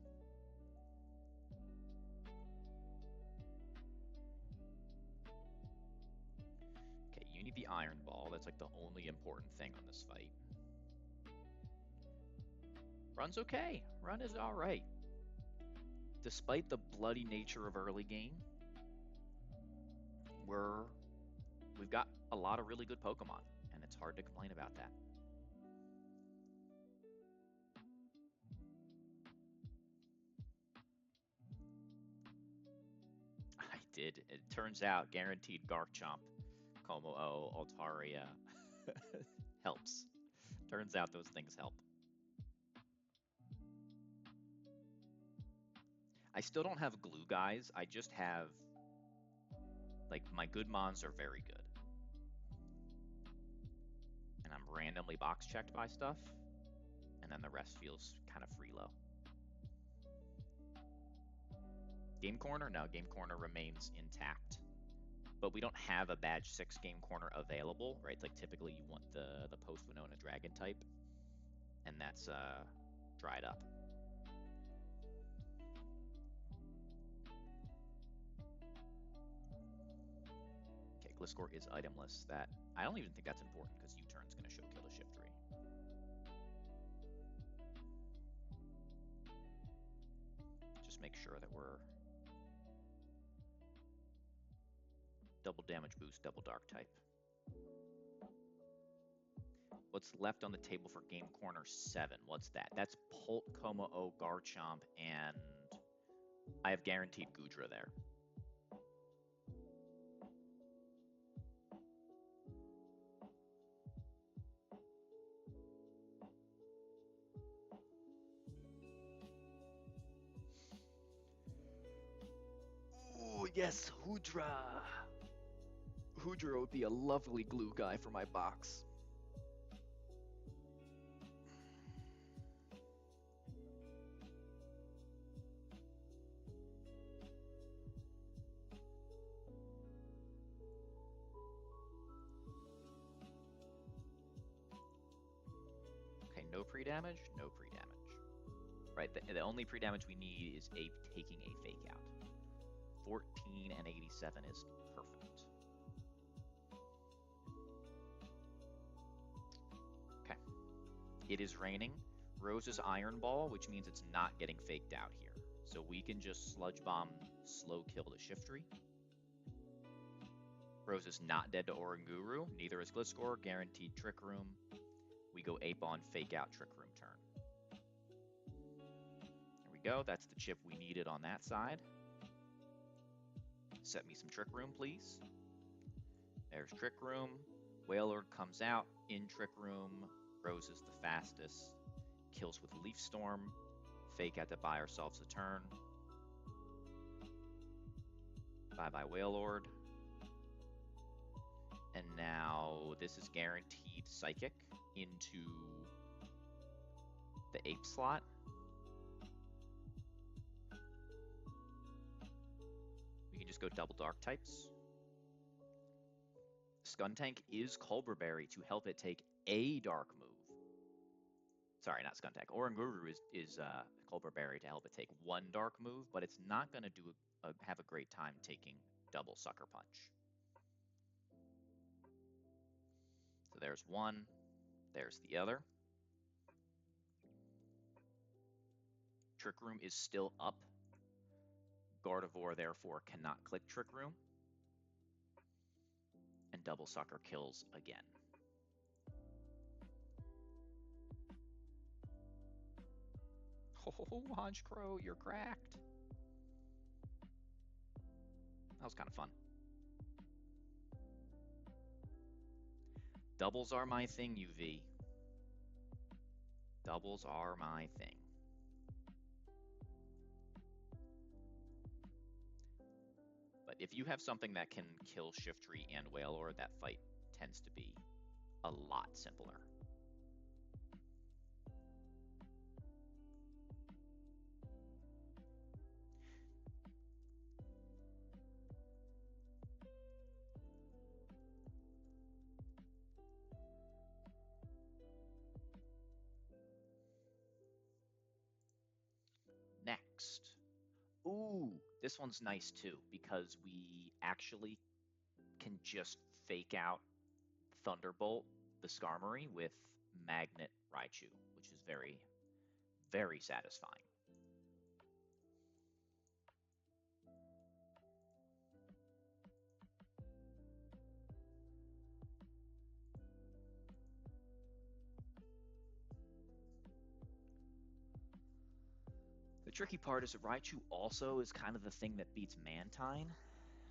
Okay, you need the Iron Ball. That's like the only important thing on this fight. Run's okay. Run is alright. Despite the bloody nature of early game, we've got a lot of really good Pokemon, and it's hard to complain about that. I did. It turns out guaranteed Garchomp, Como-O, Altaria helps. Turns out those things help. I still don't have glue guys. I just have, like, my good mons are very good. And I'm randomly box checked by stuff. And then the rest feels kind of free low. Game Corner? No, Game Corner remains intact. But we don't have a Badge 6 Game Corner available, right? Like, typically you want the post-Winona Dragon type. And that's dried up. Okay, Gliscor is itemless. That I don't even think that's important because U-Turn's going to show kill to Shiftry. Just make sure that we're double damage boost, double dark type. What's left on the table for Game Corner 7? What's that? That's Polt, Como-O, Garchomp, and I have guaranteed Goodra there. Ooh, yes, Hoodra. Hoodra would be a lovely glue guy for my box. Okay, no pre-damage, no pre-damage. Right, the only pre-damage we need is Ape taking a fake out. 14 and 87 is perfect. Okay. It is raining. Rose's Iron Ball, which means it's not getting faked out here. So we can just Sludge Bomb, slow kill the Shiftry. Rose is not dead to Oranguru. Neither is Gliscor. Guaranteed Trick Room. We go Ape on, fake out, Trick Room turn. There we go. That's the chip we needed on that side. Set me some Trick Room, please. There's Trick Room. Whalelord comes out in Trick Room. Rose is the fastest. Kills with Leaf Storm. Fake out to buy ourselves a turn. Bye-bye Whalelord. And now this is guaranteed Psychic into the Ape slot. We can just go double Dark types. Skuntank is Culberberry to help it take a Dark move. Sorry, not Skuntank. Oranguru is Culberberry to help it take one Dark move, but it's not going to have a great time taking double Sucker Punch. So there's one, there's the other. Trick Room is still up. Gardevoir, therefore, cannot click Trick Room. And double Sucker kills again. Oh, Honchkrow, you're cracked. That was kind of fun. Doubles are my thing, UV. Doubles are my thing. But if you have something that can kill Shiftry and Whalelord, that fight tends to be a lot simpler. Next. Ooh, this one's nice too, because we actually can just fake out Thunderbolt, the Skarmory, with Magnet Raichu, which is very, very satisfying. The tricky part is that Raichu also is kind of the thing that beats Mantine,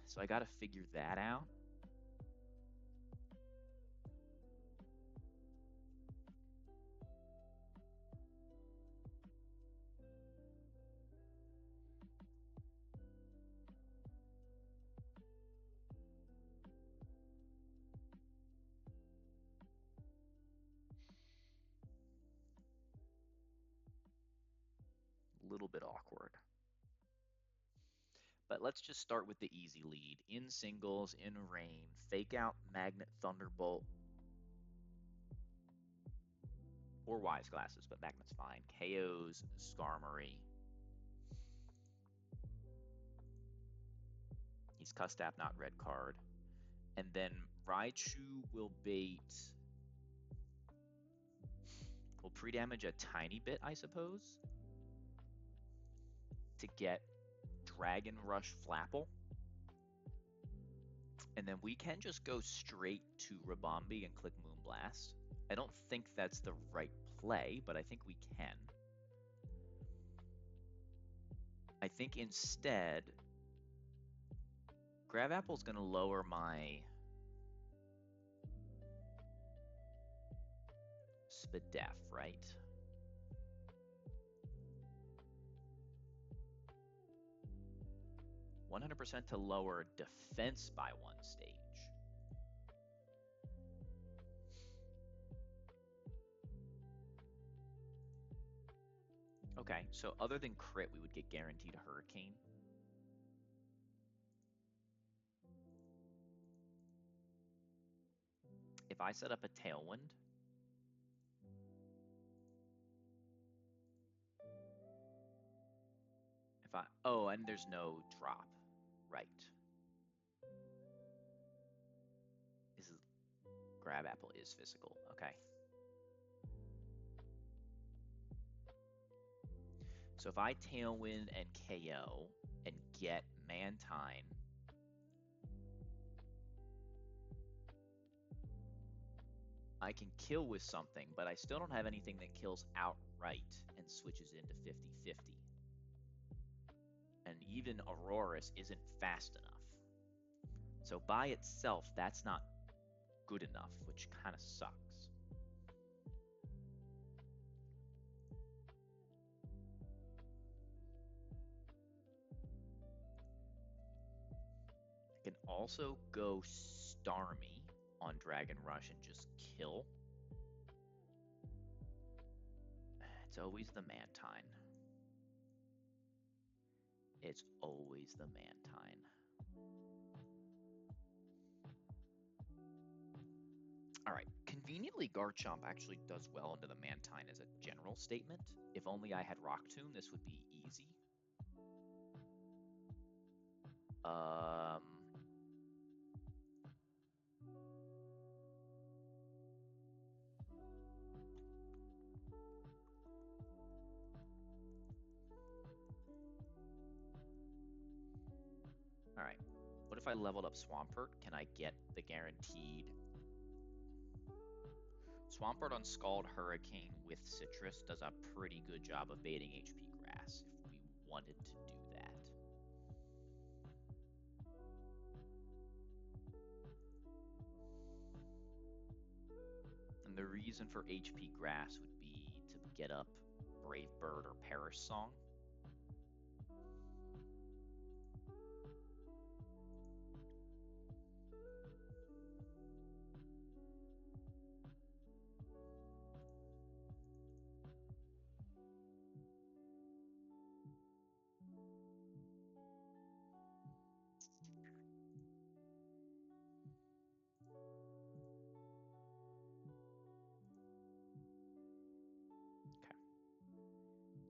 so I gotta figure that out. A little bit awkward. But let's just start with the easy lead. In singles, in rain, fake out Magnet Thunderbolt. Or Wise Glasses, but Magnet's fine. KO's Skarmory. He's Custap, not red card. And then Raichu will bait. Will pre-damage a tiny bit, I suppose, to get Dragon Rush Flapple. And then we can just go straight to Rabombi and click Moonblast. I don't think that's the right play, but I think we can. I think instead, Graveapple's going to lower my Spadef, right? %100% to lower defense by one stage. Okay, so other than crit, we would get guaranteed a Hurricane. If I set up a Tailwind, if I... Oh, and there's no drop. Right. This is... Grab apple is physical. Okay. So if I Tailwind and KO and get Mantine, I can kill with something, but I still don't have anything that kills outright and switches into 50-50. And even Auroras isn't fast enough. So by itself, that's not good enough, which kind of sucks. I can also go Starmie on Dragon Rush and just kill. It's always the Mantine. It's always the Mantine. All right, conveniently Garchomp actually does well into the Mantine as a general statement. If only I had Rock Tomb, this would be easy. All right, what if I leveled up Swampert? Can I get the guaranteed... Swampert on Scald Hurricane with Citrus does a pretty good job of baiting HP Grass if we wanted to do that. And the reason for HP Grass would be to get up Brave Bird or Perish Song.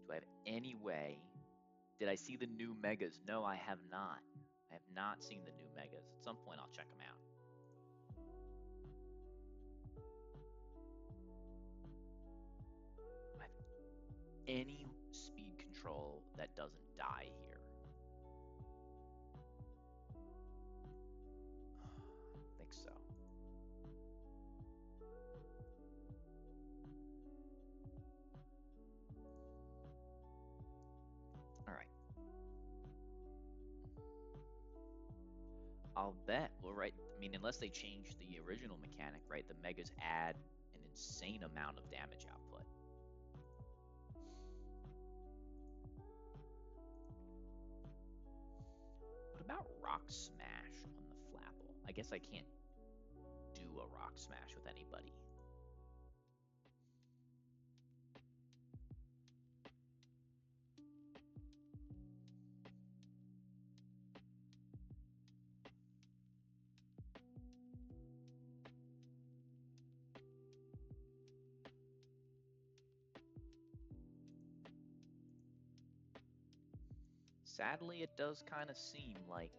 Do I have any way? Did I see the new Megas? No, I have not. I have not seen the new Megas. At some point, I'll check them out. Do I have any speed control that doesn't die here? I think so. All right. I'll bet. Well, right. I mean, unless they change the original mechanic, right? The Megas add an insane amount of damage output. What about Rock Smash on the Flapple? I guess I can't do a Rock Smash with anybody. Sadly, it does kind of seem like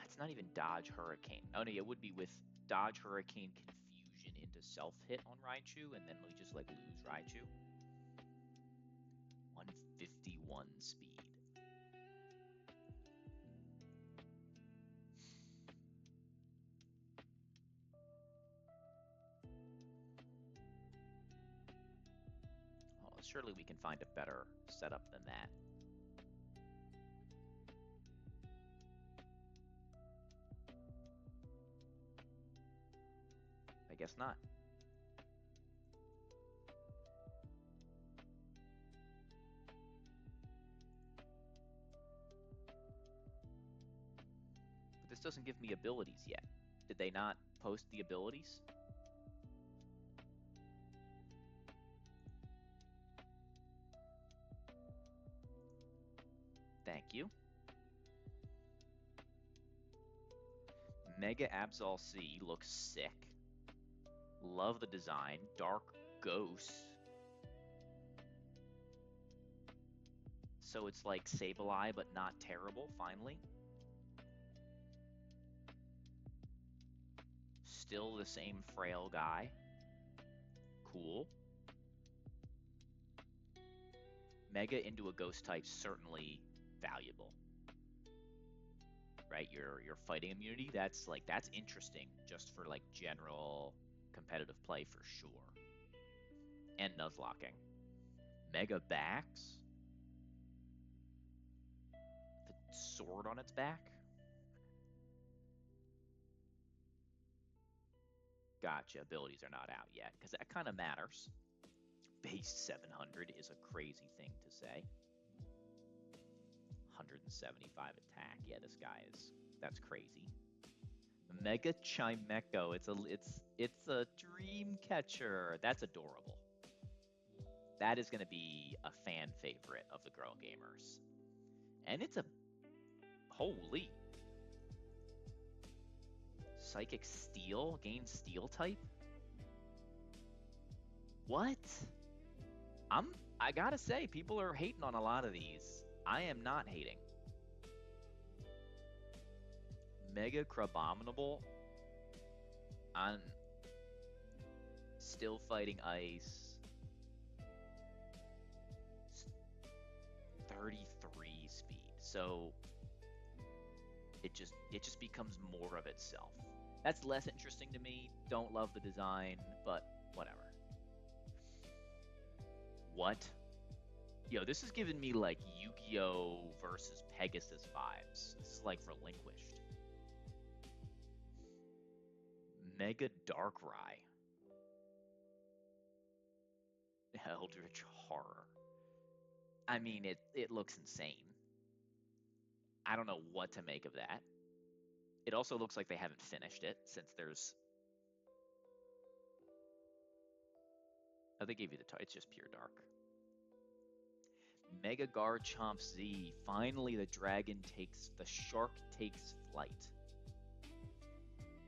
it's not even Dodge Hurricane. Oh no, it would be with Dodge Hurricane Confusion into self-hit on Raichu, and then we just like lose Raichu. 151 speed. Well, surely we can find a better setup than that. I guess not. But this doesn't give me abilities yet. Did they not post the abilities? Thank you. Mega Absol C looks sick. Love the design. Dark Ghost. So it's like Sableye, but not terrible, finally. Still the same frail guy. Cool. Mega into a ghost type, certainly valuable. Right? You're fighting immunity. That's interesting just for like general competitive play for sure. And Nuzlocking. Mega backs. The sword on its back. Gotcha. Abilities are not out yet, because that kind of matters. Base 700 is a crazy thing to say. 175 attack. Yeah, this guy that's crazy. Mega Chimecho. It's a dream catcher. That's adorable. That is going to be a fan favorite of the girl gamers. And it's a holy Psychic Steel, gain Steel type. What? I gotta say, people are hating on a lot of these. I am not hating. Mega Crabominable. I'm still fighting ice. 33 speed. So it just becomes more of itself. That's less interesting to me. Don't love the design, but whatever. What? Yo, this is giving me like Yu-Gi-Oh! Versus Pegasus vibes. This is like Relinquished. Mega Darkrai. Eldritch Horror. I mean, it looks insane. I don't know what to make of that. It also looks like they haven't finished it, since there's... Oh, they gave you the... It's just pure dark. Mega Garchomp Z. Finally, the shark takes flight.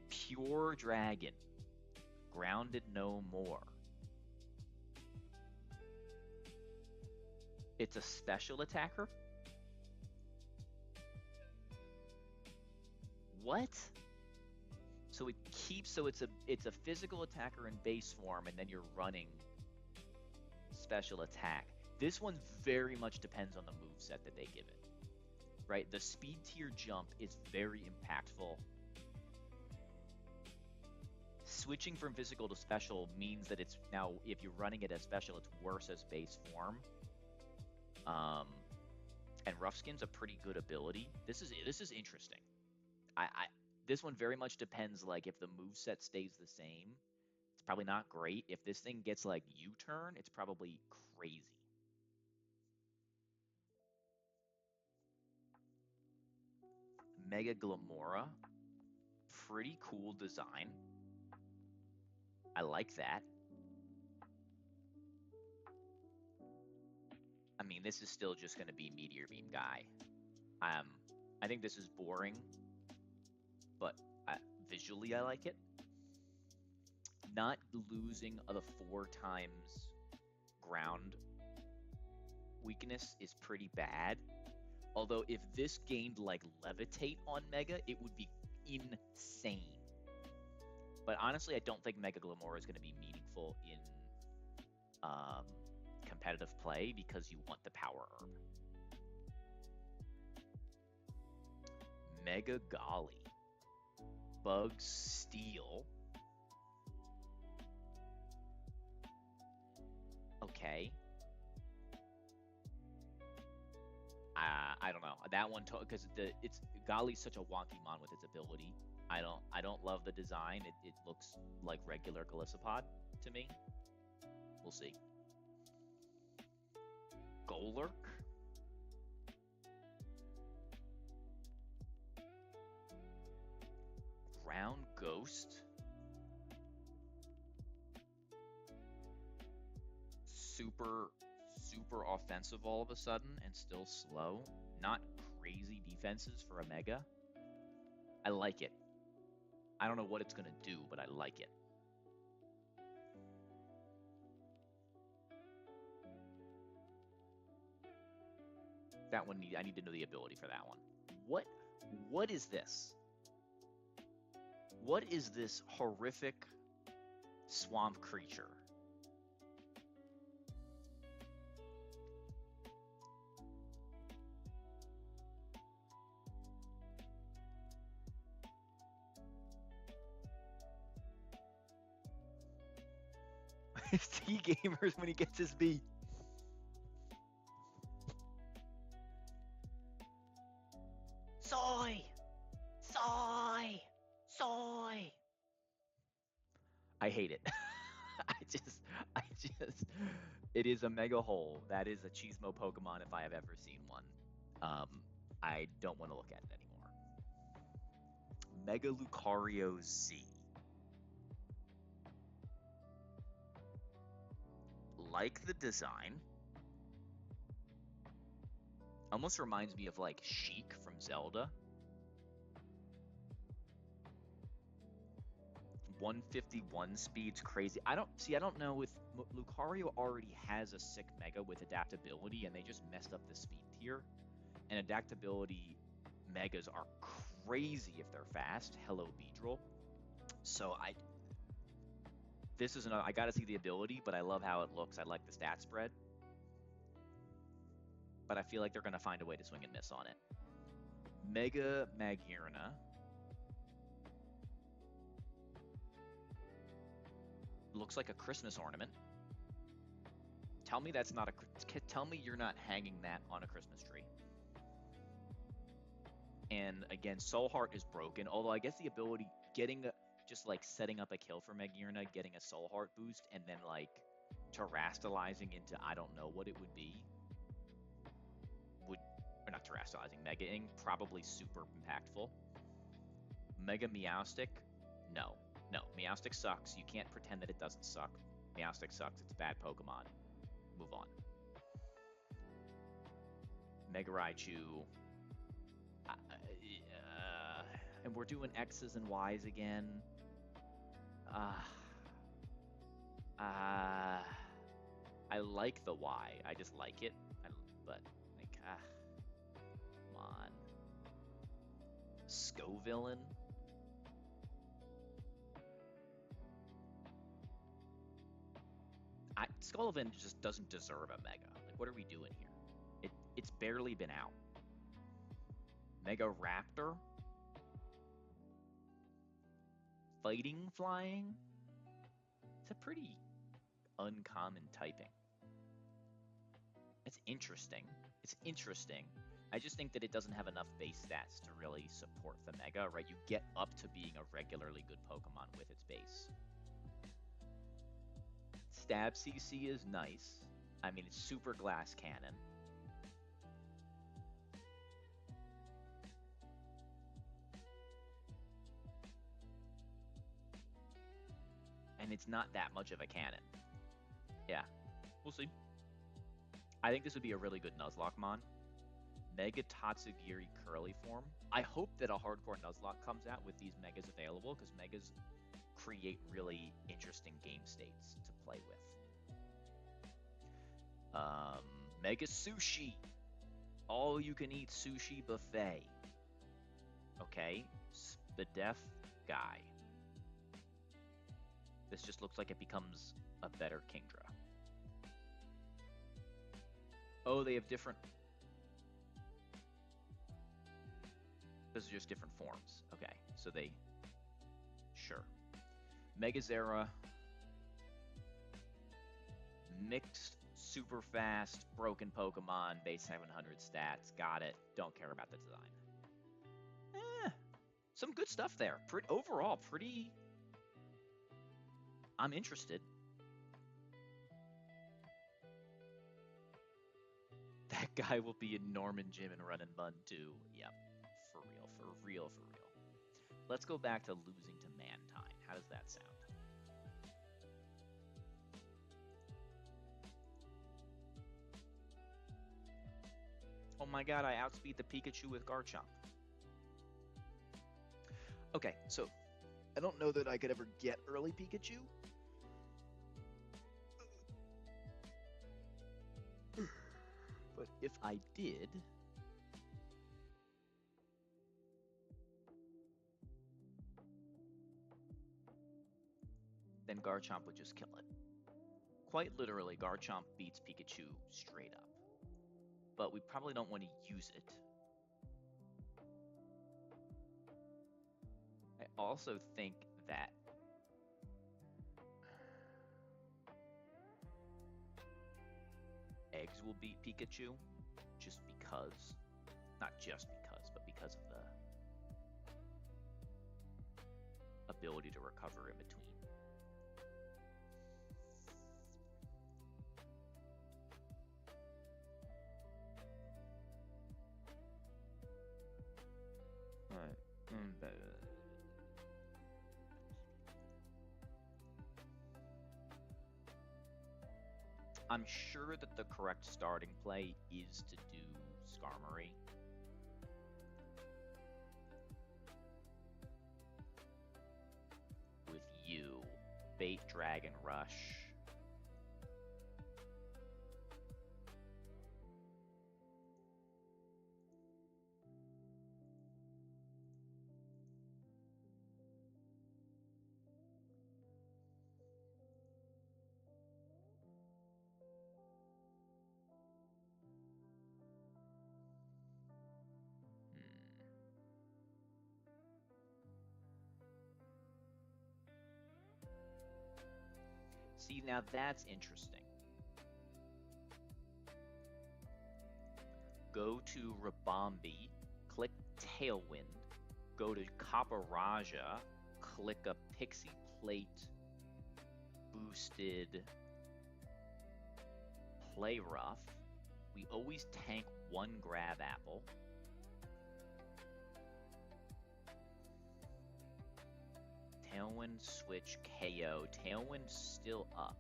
Pure Dragon. Grounded no more. It's a special attacker? What? So it's a physical attacker in base form, and then you're running special attack. This one very much depends on the moveset that they give it. Right? The speed tier jump is very impactful. Switching from physical to special means that it's now, if you're running it as special, it's worse as base form. And Rough Skin's a pretty good ability. This is interesting. This one very much depends, like, if the moveset stays the same, it's probably not great. If this thing gets, like, U-turn, it's probably crazy. Mega Glamora. Pretty cool design. I like that. I mean, this is still just going to be Meteor Beam guy. I think this is boring, but visually I like it. Not losing the 4 times ground weakness is pretty bad. Although if this gained like Levitate on Mega, it would be insane. But honestly, I don't think Mega Glamora is going to be meaningful in competitive play because you want the power herb. Mega Golly. Bug Steel. Okay. I don't know. That one, because Golly's such a wonky mon with its ability. I don't love the design. It looks like regular Golisopod to me. We'll see. Golurk. Ground Ghost. Super offensive all of a sudden and still slow. Not crazy defenses for a Mega. I like it. I don't know what it's going to do, but I like it. That one, I need to know the ability for that one. What is this? What is this horrific swamp creature? T Gamers when he gets his beat. Soy! Soy! Soy! I hate it. I just, it is a mega hole. That is a Cheesemo Pokemon if I have ever seen one. I don't want to look at it anymore. Mega Lucario Z. Like the design. Almost reminds me of like Sheik from Zelda. 151 speed's crazy. I don't know if Lucario already has a sick mega with adaptability and they just messed up the speed tier. And adaptability megas are crazy if they're fast. Hello, Beedrill. So this is another, I gotta see the ability, but I love how it looks. I like the stat spread. But I feel like they're gonna find a way to swing and miss on it. Mega Magearna. Looks like a Christmas ornament. Tell me that's not tell me you're not hanging that on a Christmas tree. And again, Soul Heart is broken, although I guess the ability just like setting up a kill for Magearna, getting a Soul Heart boost, and then like terastallizing into I don't know what it would be. Or not terastallizing, Mega-ing, probably super impactful. Mega Meowstic, no. No, Meowstic sucks. You can't pretend that it doesn't suck. Meowstic sucks. It's a bad Pokemon. Move on. Mega Raichu. And we're doing X's and Y's again. I like the Y. I just like it. But, like, come on. Scovillain? Scovillain just doesn't deserve a Mega. Like, what are we doing here? It's barely been out. Mega Raptor? Fighting Flying? It's a pretty uncommon typing. It's interesting. It's interesting. I just think that it doesn't have enough base stats to really support the Mega, right? You get up to being a regularly good Pokemon with its base. Stab CC is nice. I mean, it's super glass cannon. And it's not that much of a cannon. Yeah, we'll see. I think this would be a really good Nuzlocke-mon. Mega Tatsugiri Curly form. I hope that a hardcore Nuzlocke comes out with these Megas available, because Megas create really interesting game states to play with. Mega Sushi. All you can eat sushi buffet. Okay, the deaf guy. This just looks like it becomes a better Kingdra. Oh, they have different... Those are just different forms. Okay, so they... Sure. Megazera. Mixed, super fast, broken Pokemon, base 700 stats. Got it. Don't care about the design. Some good stuff there. Overall, pretty... I'm interested. That guy will be in Norman Gym and Run and Bun too. Yep. For real, for real, for real. Let's go back to losing to Mantine. How does that sound? Oh my god, I outspeed the Pikachu with Garchomp. Okay, so I don't know that I could ever get early Pikachu. But if I did, then Garchomp would just kill it. Quite literally, Garchomp beats Pikachu straight up. But we probably don't want to use it. I also think that eggs will beat Pikachu just because, not just because, but because of the ability to recover in between. I'm sure that the correct starting play is to do Skarmory. With you, bait Dragon Rush. See, now that's interesting. Go to Rabombi, click Tailwind, go to Caparaja, click a Pixie Plate boosted Play Rough. We always tank one Grab Apple. Tailwind, switch, KO. Tailwind still up.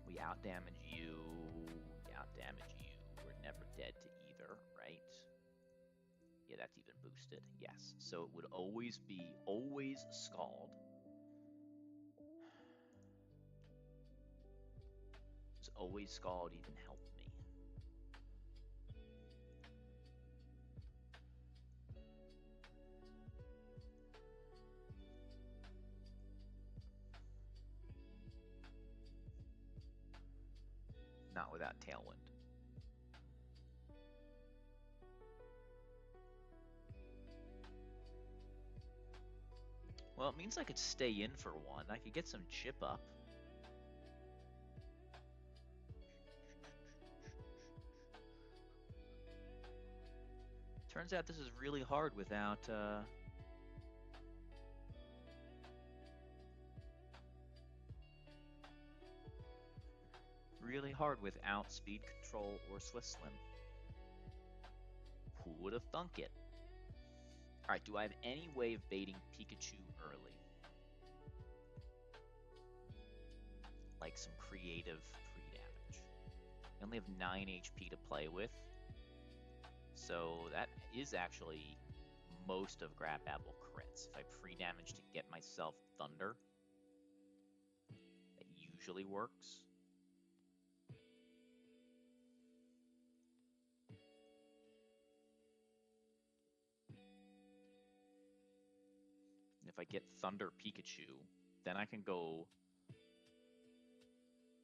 We outdamage you. We outdamage you. We're never dead to either, right? Yeah, that's even boosted. Yes. So it would always be Scald. Always Scald even helped me. Not without Tailwind. Well, it means I could stay in for one. I could get some chip up. Turns out this is really hard without speed control or Swift Slim. Who would have thunk it? Alright, do I have any way of baiting Pikachu early? Like some creative pre-damage. I only have 9 HP to play with. So that is actually most of Grab Apple crits. If I pre-damage to get myself Thunder, that usually works. If I get Thunder Pikachu, then I can go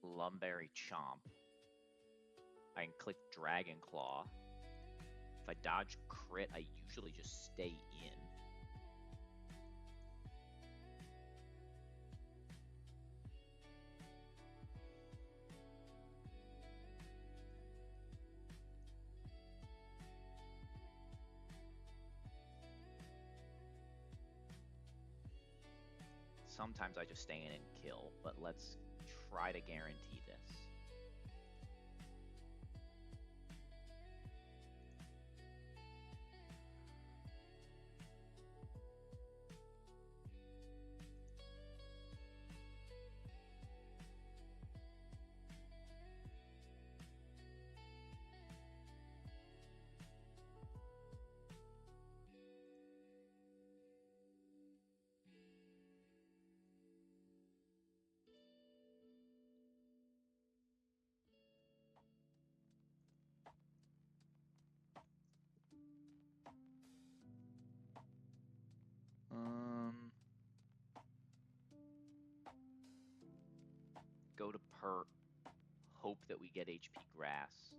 Lumberry Chomp. I can click Dragon Claw. If I dodge crit, I usually just stay in. Sometimes I just stay in and kill, but let's try to guarantee this. Go to Pert. Hope that we get HP Grass.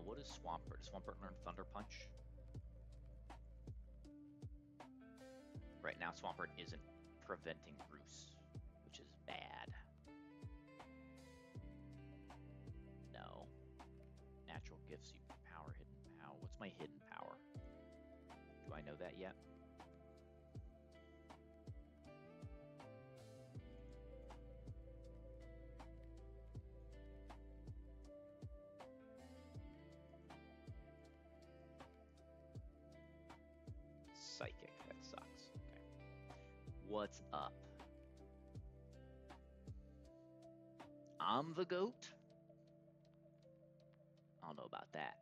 What is Swampert? Does Swampert learn Thunder Punch? Right now, Swampert isn't preventing Roost, which is bad. No. Natural gifts, super power, hidden power. What's my hidden power? Do I know that yet? Psychic, that sucks. Okay. What's up? I'm the goat? I don't know about that.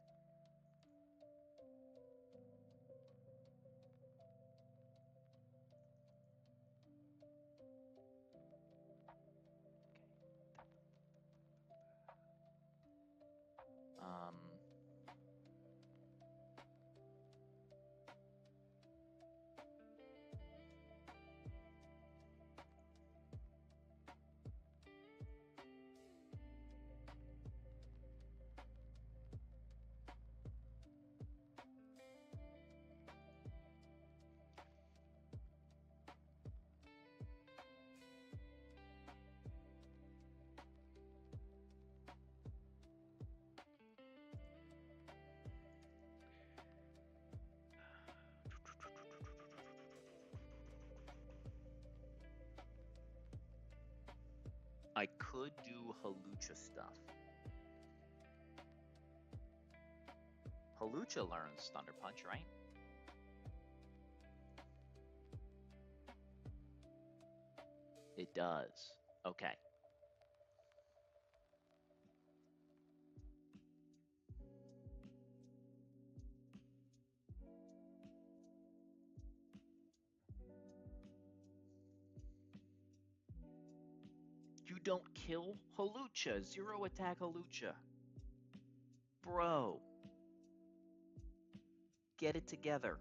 I could do Halucha stuff. Halucha learns Thunder Punch, right? It does. Okay. You don't kill Halucha. Zero attack Halucha. Bro. Get it together.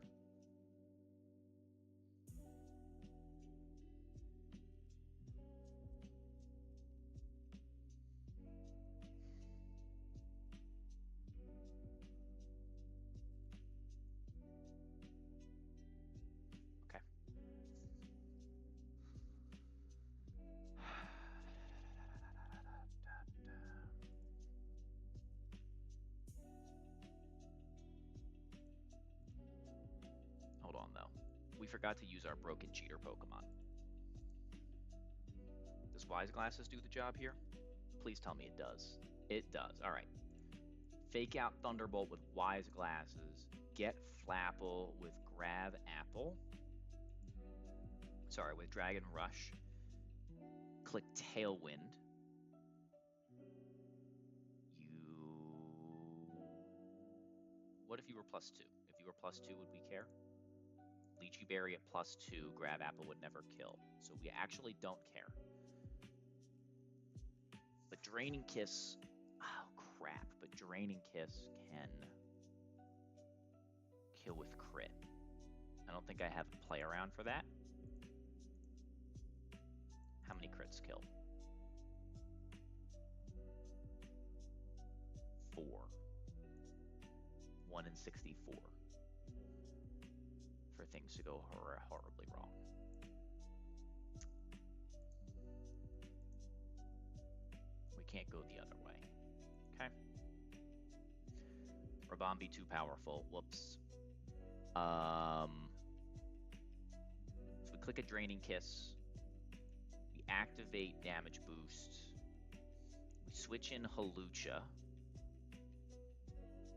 Okay. Hold on, though. We forgot to use our broken cheater Pokemon. Does Wise Glasses do the job here? Please tell me it does. It does. All right. Fake out Thunderbolt with Wise Glasses. Get Flapple with Grab Apple. Sorry, with Dragon Rush. Click Tailwind. What if you were +2? If you were +2, would we care? Lychee Berry at +2, Grab Apple would never kill. So we actually don't care. But Draining Kiss, oh crap, but Draining Kiss can kill with crit. I don't think I have a play around for that. How many crits kill? 4. 1 in 64. For things to go horribly wrong. We can't go the other way. Okay. Rabombi too powerful. Whoops. So we click a Draining Kiss. We activate Damage Boost. We switch in Halucha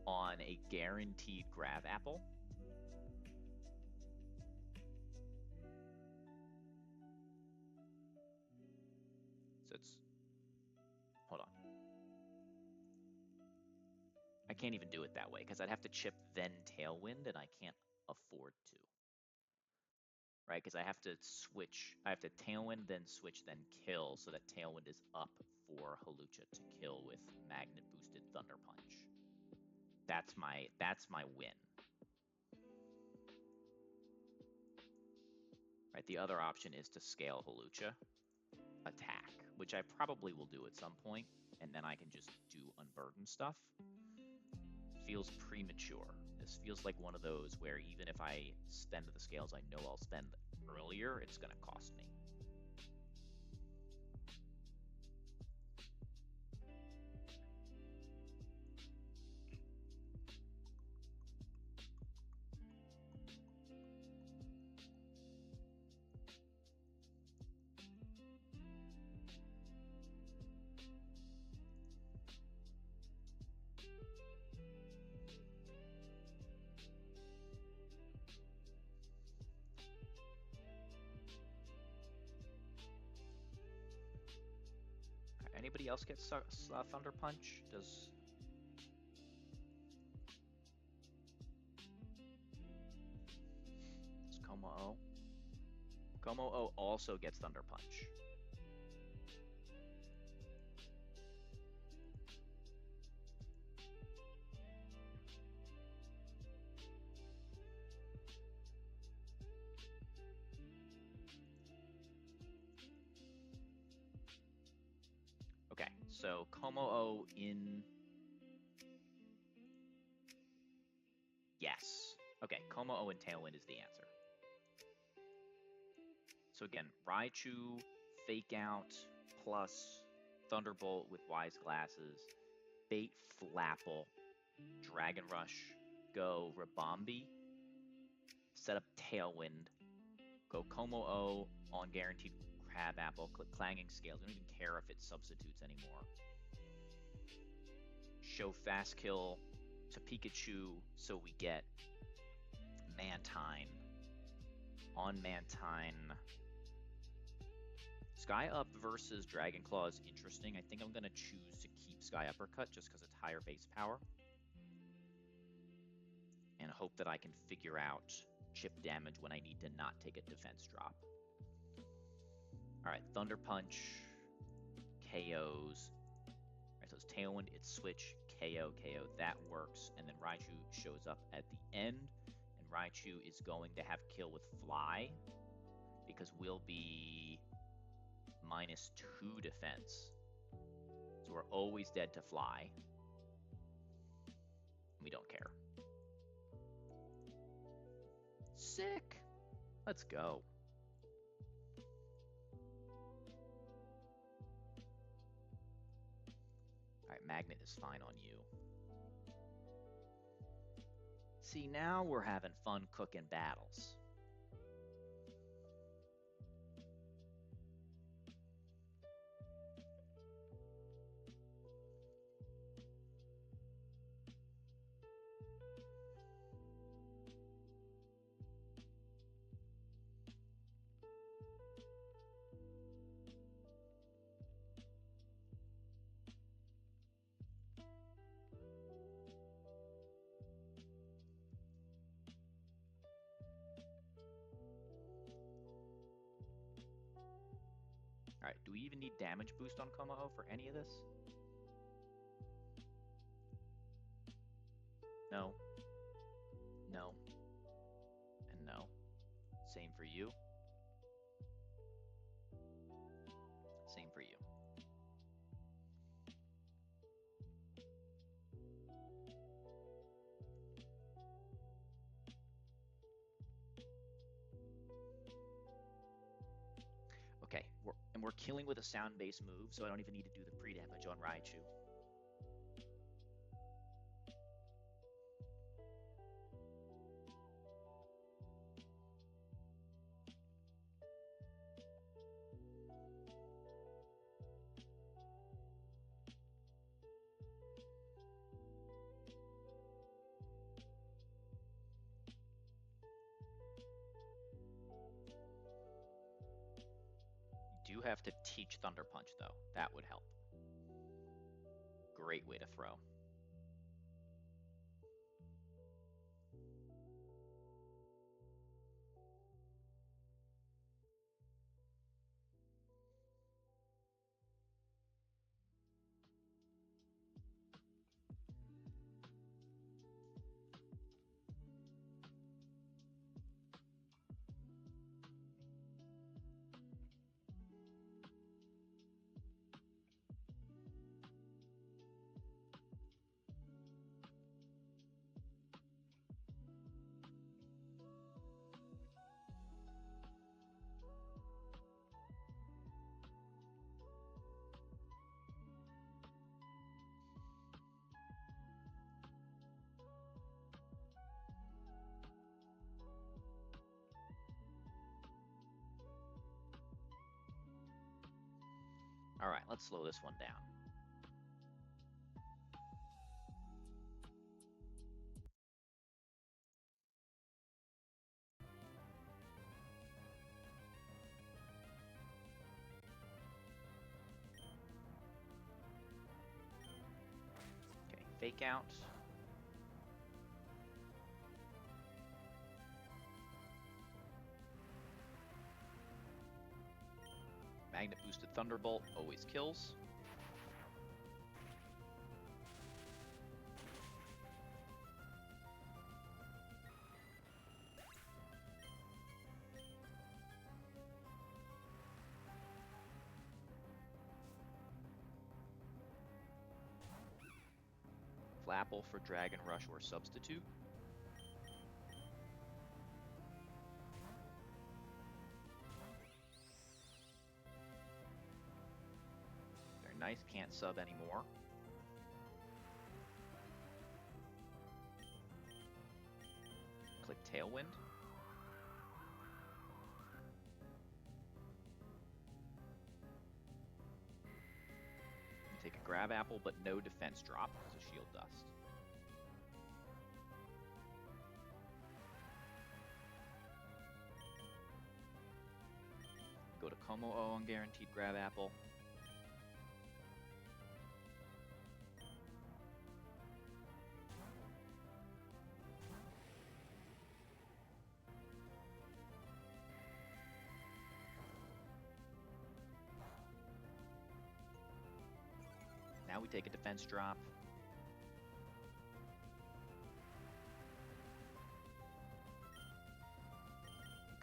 on a guaranteed Grab Apple. So it's, hold on. I can't even do it that way because I'd have to chip then Tailwind, and I can't afford to. Right? Because I have to switch. I have to Tailwind, then switch, then kill, so that Tailwind is up for Hawlucha to kill with Magnet boosted Thunder Punch. That's my win. Right, the other option is to scale Hawlucha, attack, which I probably will do at some point, and then I can just do unburden stuff. Feels premature. This feels like one of those where even if I spend the scales I know I'll spend earlier, it's going to cost me. Anybody else get Thunder Punch? Does Como-O? Como-O also gets Thunder Punch. Okay, so Como-O in... Yes. Okay, Como-O in Tailwind is the answer. So again, Raichu, Fake Out, plus Thunderbolt with Wise Glasses, Bait Flapple, Dragon Rush, go Rabombi, set up Tailwind, go Como-O on Guaranteed Crabapple, click Clanging Scales. I don't even care if it substitutes anymore. Show Fast Kill to Pikachu so we get Mantine. On Mantine. Sky Up versus Dragon Claw is interesting. I think I'm going to choose to keep Sky Uppercut just because it's higher base power. And hope that I can figure out chip damage when I need to not take a defense drop. Alright, Thunder Punch, KOs. Alright, so it's Tailwind, it's Switch, KO, KO. That works. And then Raichu shows up at the end. And Raichu is going to have kill with Fly because we'll be -2 defense. So we're always dead to Fly. We don't care. Sick. Let's go. Alright, Magnet is fine on you. See, now we're having fun cooking battles. Alright, do we even need damage boost on Como-O for any of this? No. No. And no. Same for you. Same for you. Okay, we're killing with a sound-based move, so I don't even need to do the pre-damage on Raichu. You do have to teach Thunder Punch, though. That would help. Great way to throw. All right, let's slow this one down. Okay, fake out. Magnet boosted Thunderbolt always kills. Flapple for Dragon Rush or Substitute. Very nice, can't sub anymore. Click Tailwind. Take a Grab Apple, but no defense drop because of Shield Dust. Go to Como-O on Guaranteed Grab Apple. Now we take a defense drop.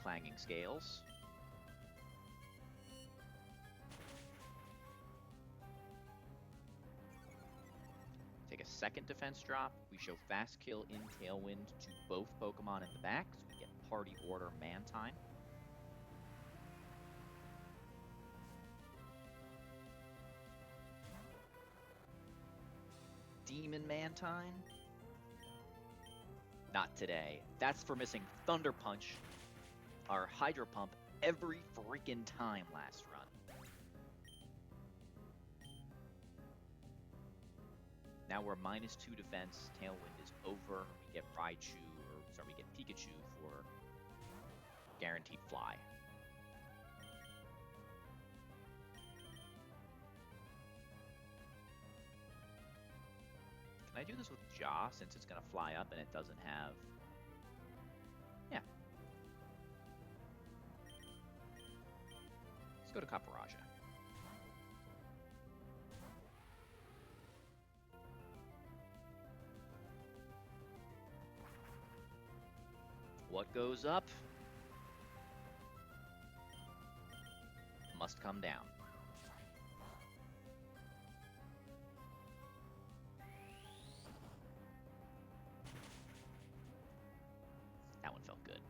Clanging Scales. Take a second defense drop. We show Fast Kill in Tailwind to both Pokemon in the back, so we get Party Order Mantine. Demon Mantine? Not today. That's for missing Thunder Punch, our Hydro Pump, every freaking time last run. Now we're -2 defense. Tailwind is over. We get Raichu, or sorry, we get Pikachu for Guaranteed Fly. Can I do this with Jaw since it's going to fly up and it doesn't have... Yeah. Let's go to Caparaja. What goes up must come down. That one felt good.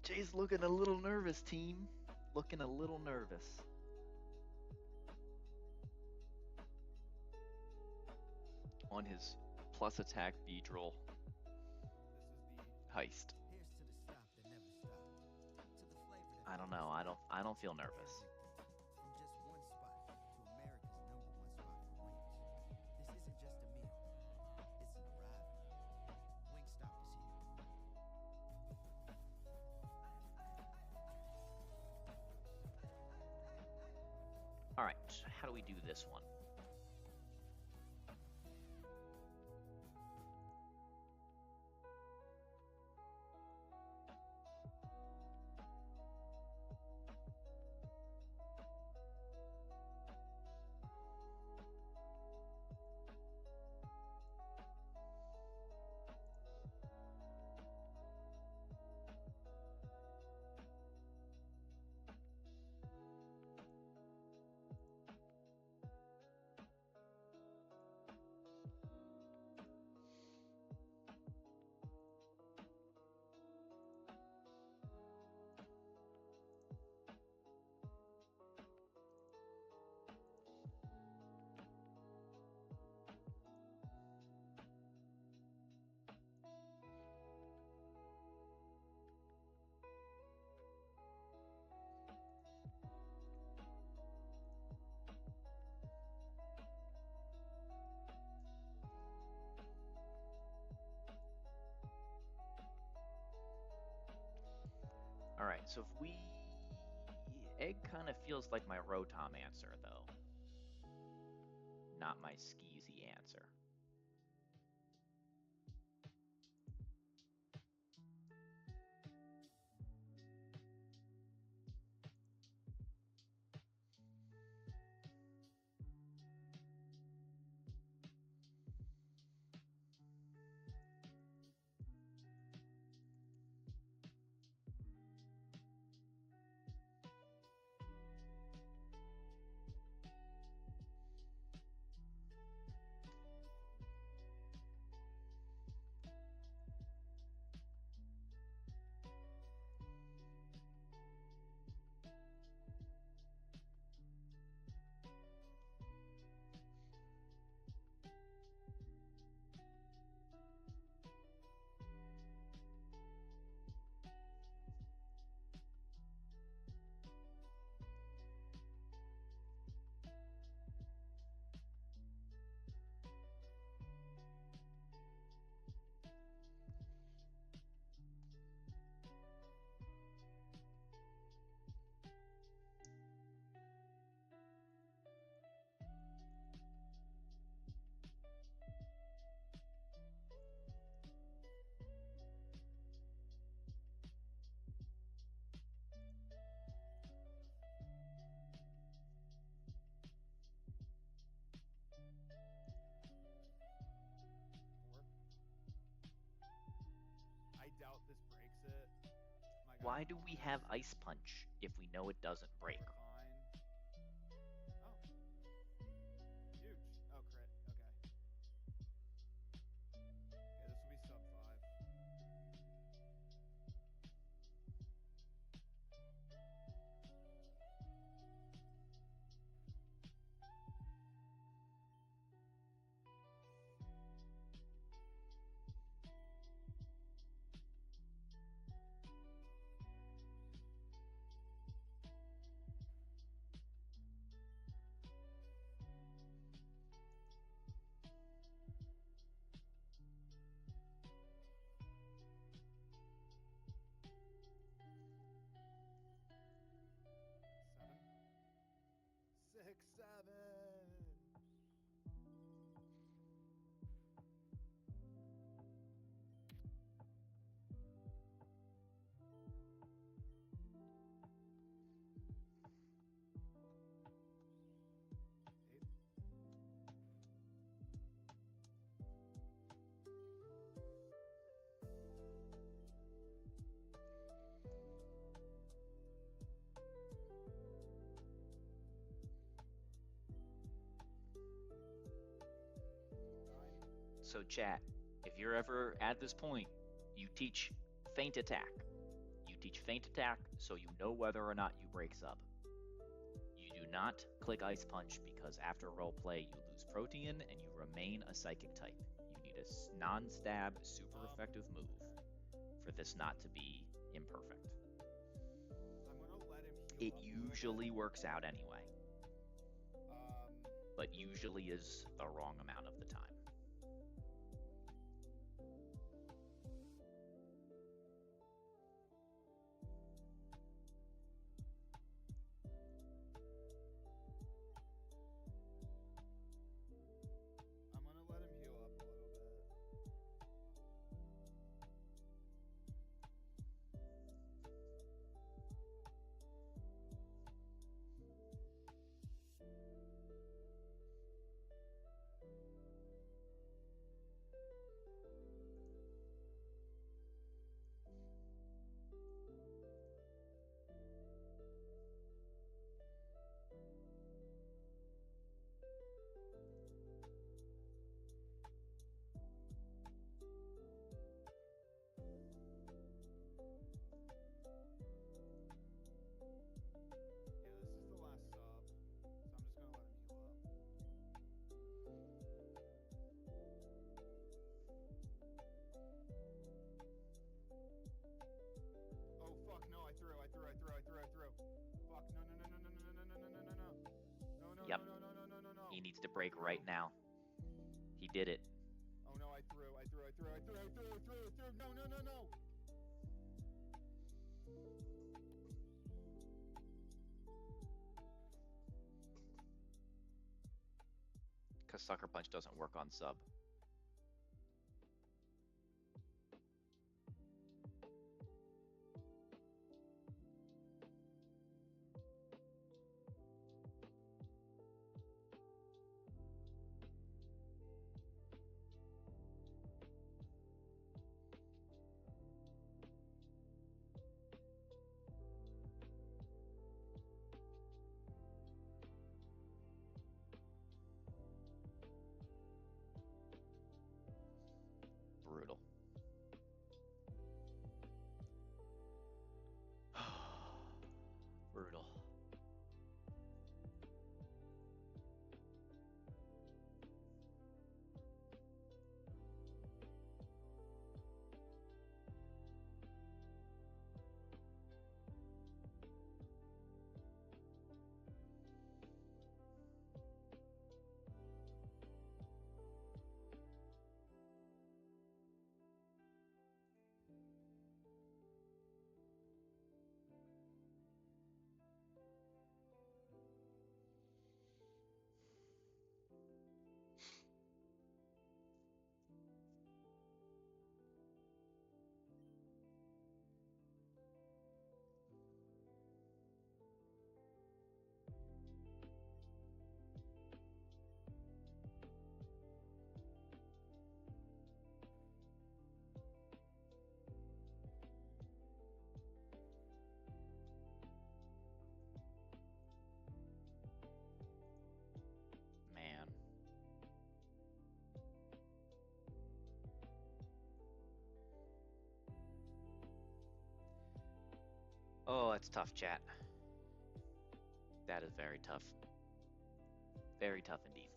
Jay's looking a little nervous, team. Looking a little nervous. On his plus attack Beedrill heist. I don't know. I don't feel nervous. Alright, how do we do this one? Alright, so if we... Egg kind of feels like my Rotom answer, though. Not my skeezy answer. I doubt this breaks it. My God. Why do we have Ice Punch if we know it doesn't break? We're fine. Oh. Huge. Oh, crit. Okay. Yeah, this will be sub 5. Six, seven. Eight. So chat, if you're ever at this point, you teach feint attack. You teach feint attack so you know whether or not you break sub. You do not click Ice Punch because after roleplay you lose Protean and you remain a Psychic type. You need a non-stab, super effective move for this not to be imperfect. I'm gonna let him heal It up a little usually bit. works out anyway, Um, but usually is the wrong amount of the time. needs to break right now. He did it. Oh no, I threw. No. Because Sucker Punch doesn't work on sub. Brutal. Brutal. Man. Oh, that's tough, chat. That is very tough. Very tough indeed.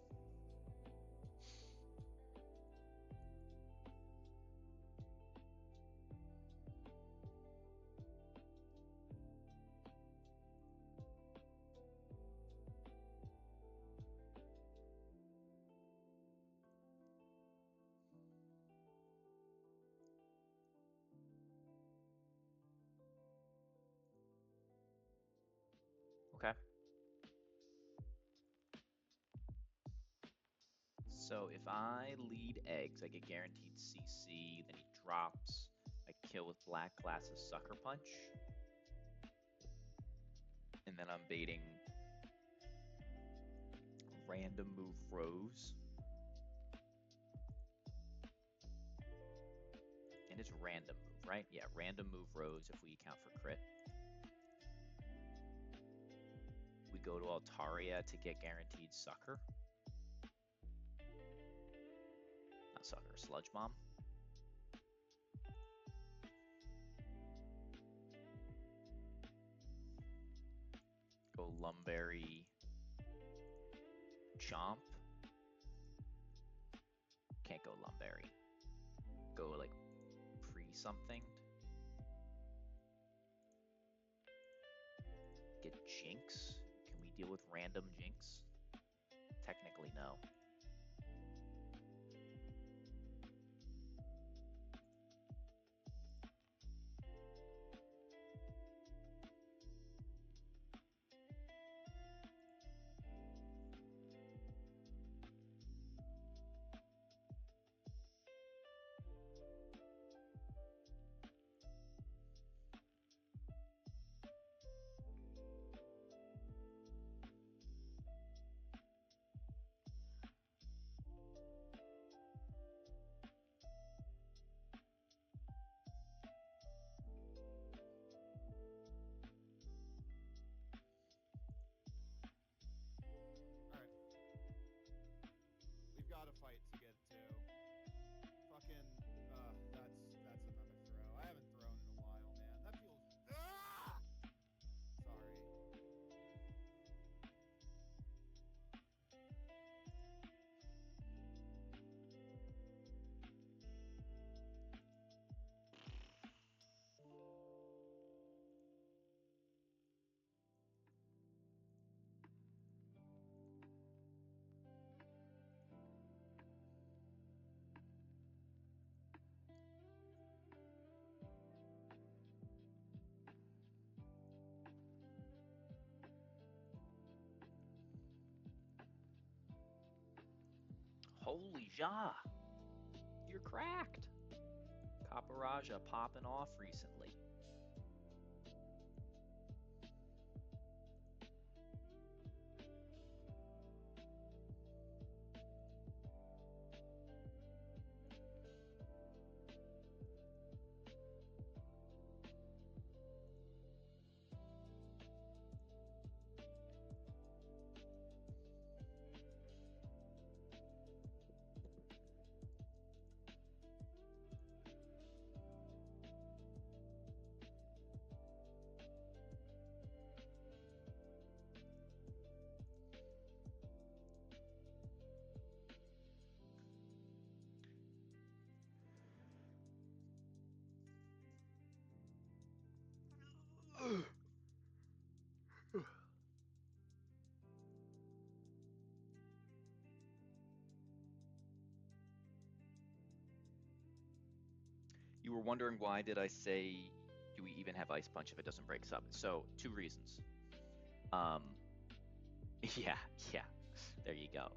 Okay. So if I lead eggs, I get guaranteed CC, then he drops. I kill with Black Glass's Sucker Punch. And then I'm baiting random move Rose. And it's random move, right? Yeah, random move Rose if we account for crit. We go to Altaria to get guaranteed Sucker. Not Sucker, Sludge Bomb. Go Lumberry Chomp. Can't go Lumberry. Go like pre-something. Get Jinx. Can we deal with random Jinx? Technically, no. Holy ja! You're cracked. Caparaja popping off recently. You were wondering why did I say do we even have Ice Punch if it doesn't break sub? So 2 reasons. Um, yeah, there you go.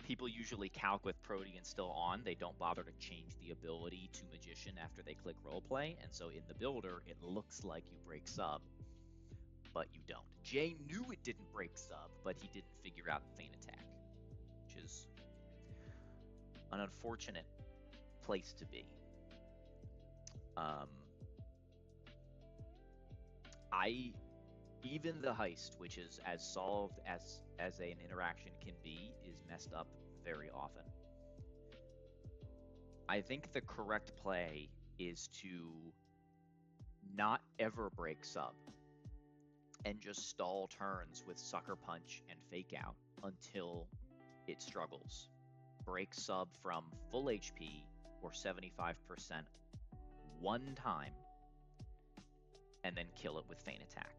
People usually calc with Protean still on. They don't bother to change the ability to Magician after they click Roleplay, and so in the builder, it looks like you break sub, but you don't. Jay knew it didn't break sub, but he didn't figure out Feint Attack, which is an unfortunate place to be. Even the heist, which is as solved as an interaction can be, is messed up very often. I think the correct play is to not ever break sub and just stall turns with Sucker Punch and Fake Out until it struggles. Break sub from full HP or 75% one time, and then kill it with Feint Attack.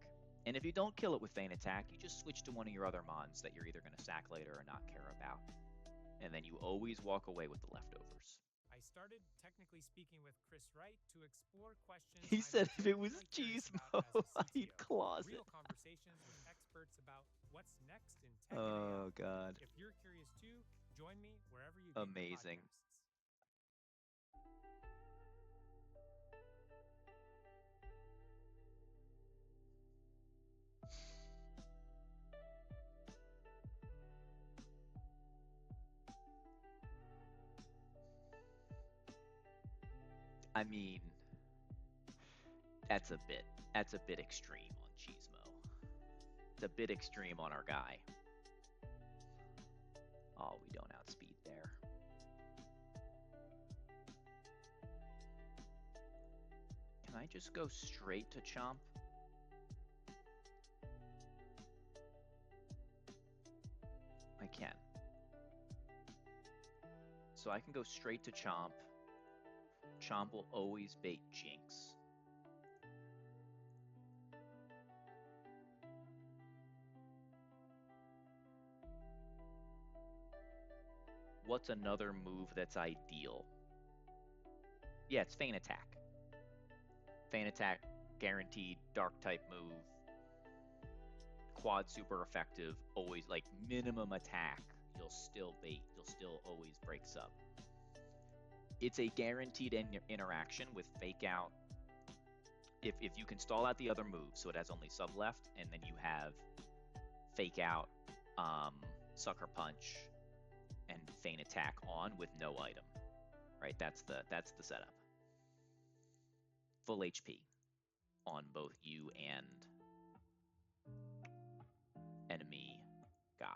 And if you don't kill it with Feint Attack, you just switch to one of your other mons that you're either going to sack later or not care about. And then you always walk away with the leftovers. I started technically speaking with Chris Wright to explore questions. He said if it was Cheesemo, I'd closet. Real conversations with experts about what's next in tech. Oh, God. If you're curious too, join me wherever you Amazing. I mean, that's a bit extreme on Cheesemo. It's a bit extreme on our guy. Oh, we don't outspeed there. Can I just go straight to Chomp? I can. So I can go straight to Chomp. Chomp will always bait Jinx. What's another move that's ideal? Yeah, it's Feint Attack. Feint Attack, guaranteed dark type move. Quad super effective, always like minimum attack. You'll still bait, you'll still always break sub. It's a guaranteed interaction with Fake Out. If you can stall out the other moves, so it has only sub left, and then you have Fake Out, Sucker Punch, and Feint Attack on with no item, right? That's the setup. Full HP on both you and enemy guy.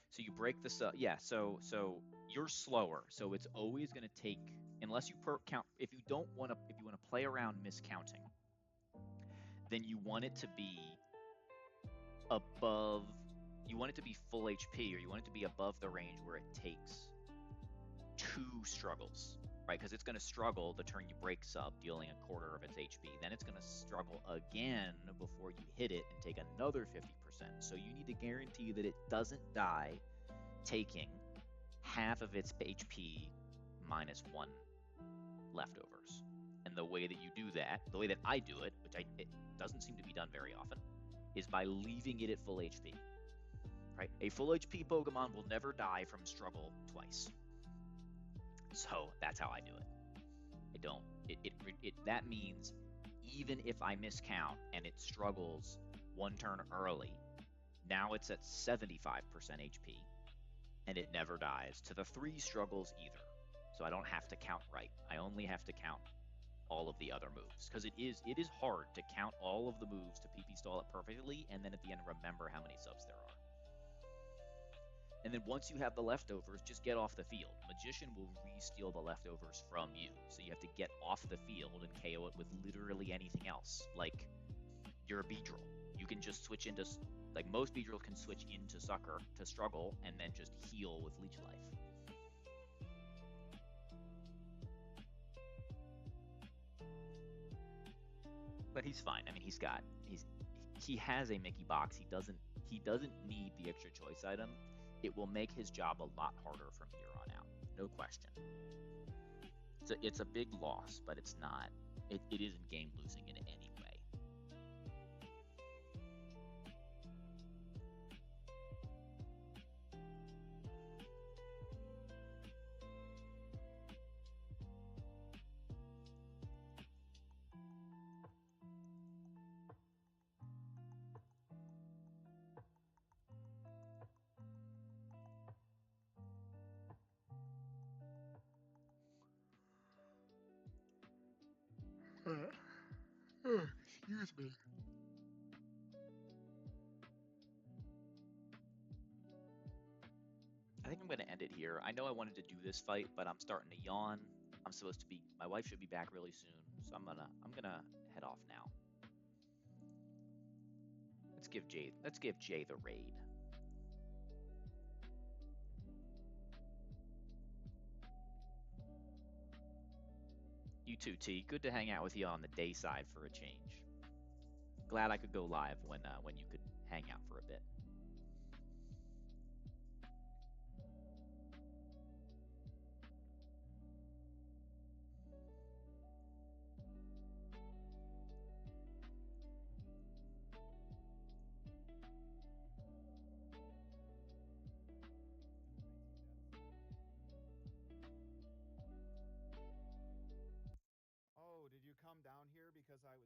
So you break the sub. Yeah, so you're slower, so it's always going to take, unless you count. If you want to play around miscounting, then you want it to be above. You want it to be full HP, or you want it to be above the range where it takes 2 struggles, right? Because it's going to struggle the turn you break sub, dealing a quarter of its HP. Then it's going to struggle again before you hit it and take another 50%. So you need to guarantee that it doesn't die taking half of its HP minus 1 leftovers. And the way that you do that, the way that I do it, which it doesn't seem to be done very often, is by leaving it at full HP. Right? A full HP Pokemon will never die from struggle twice. So that's how I do it. I don't. That means even if I miscount and it struggles one turn early, now it's at 75% HP and it never dies to the 3 struggles either. So I don't have to count right. I only have to count all of the other moves, because it is hard to count all of the moves to PP stall it perfectly and then at the end remember how many subs there are. And then once you have the leftovers, just get off the field. Magician will re-steal the leftovers from you, so you have to get off the field and KO it with literally anything else. Like, you're a Beedrill. You can just switch into, like, most Beedrills can switch into Sucker to struggle and then just heal with Leech Life. But he's fine. I mean, he has a Mickey box. He doesn't need the extra choice item. It will make his job a lot harder from here on out, no question. It's a big loss, but it's not. It isn't game losing in any way. Excuse me. I think I'm going to end it here. I know I wanted to do this fight, but I'm starting to yawn. My wife should be back really soon, so I'm gonna head off now. Let's give Jay the raid. You too, T. Good to hang out with you on the day side for a change. Glad I could go live when you could hang out for a bit. Oh, did you come down here because I was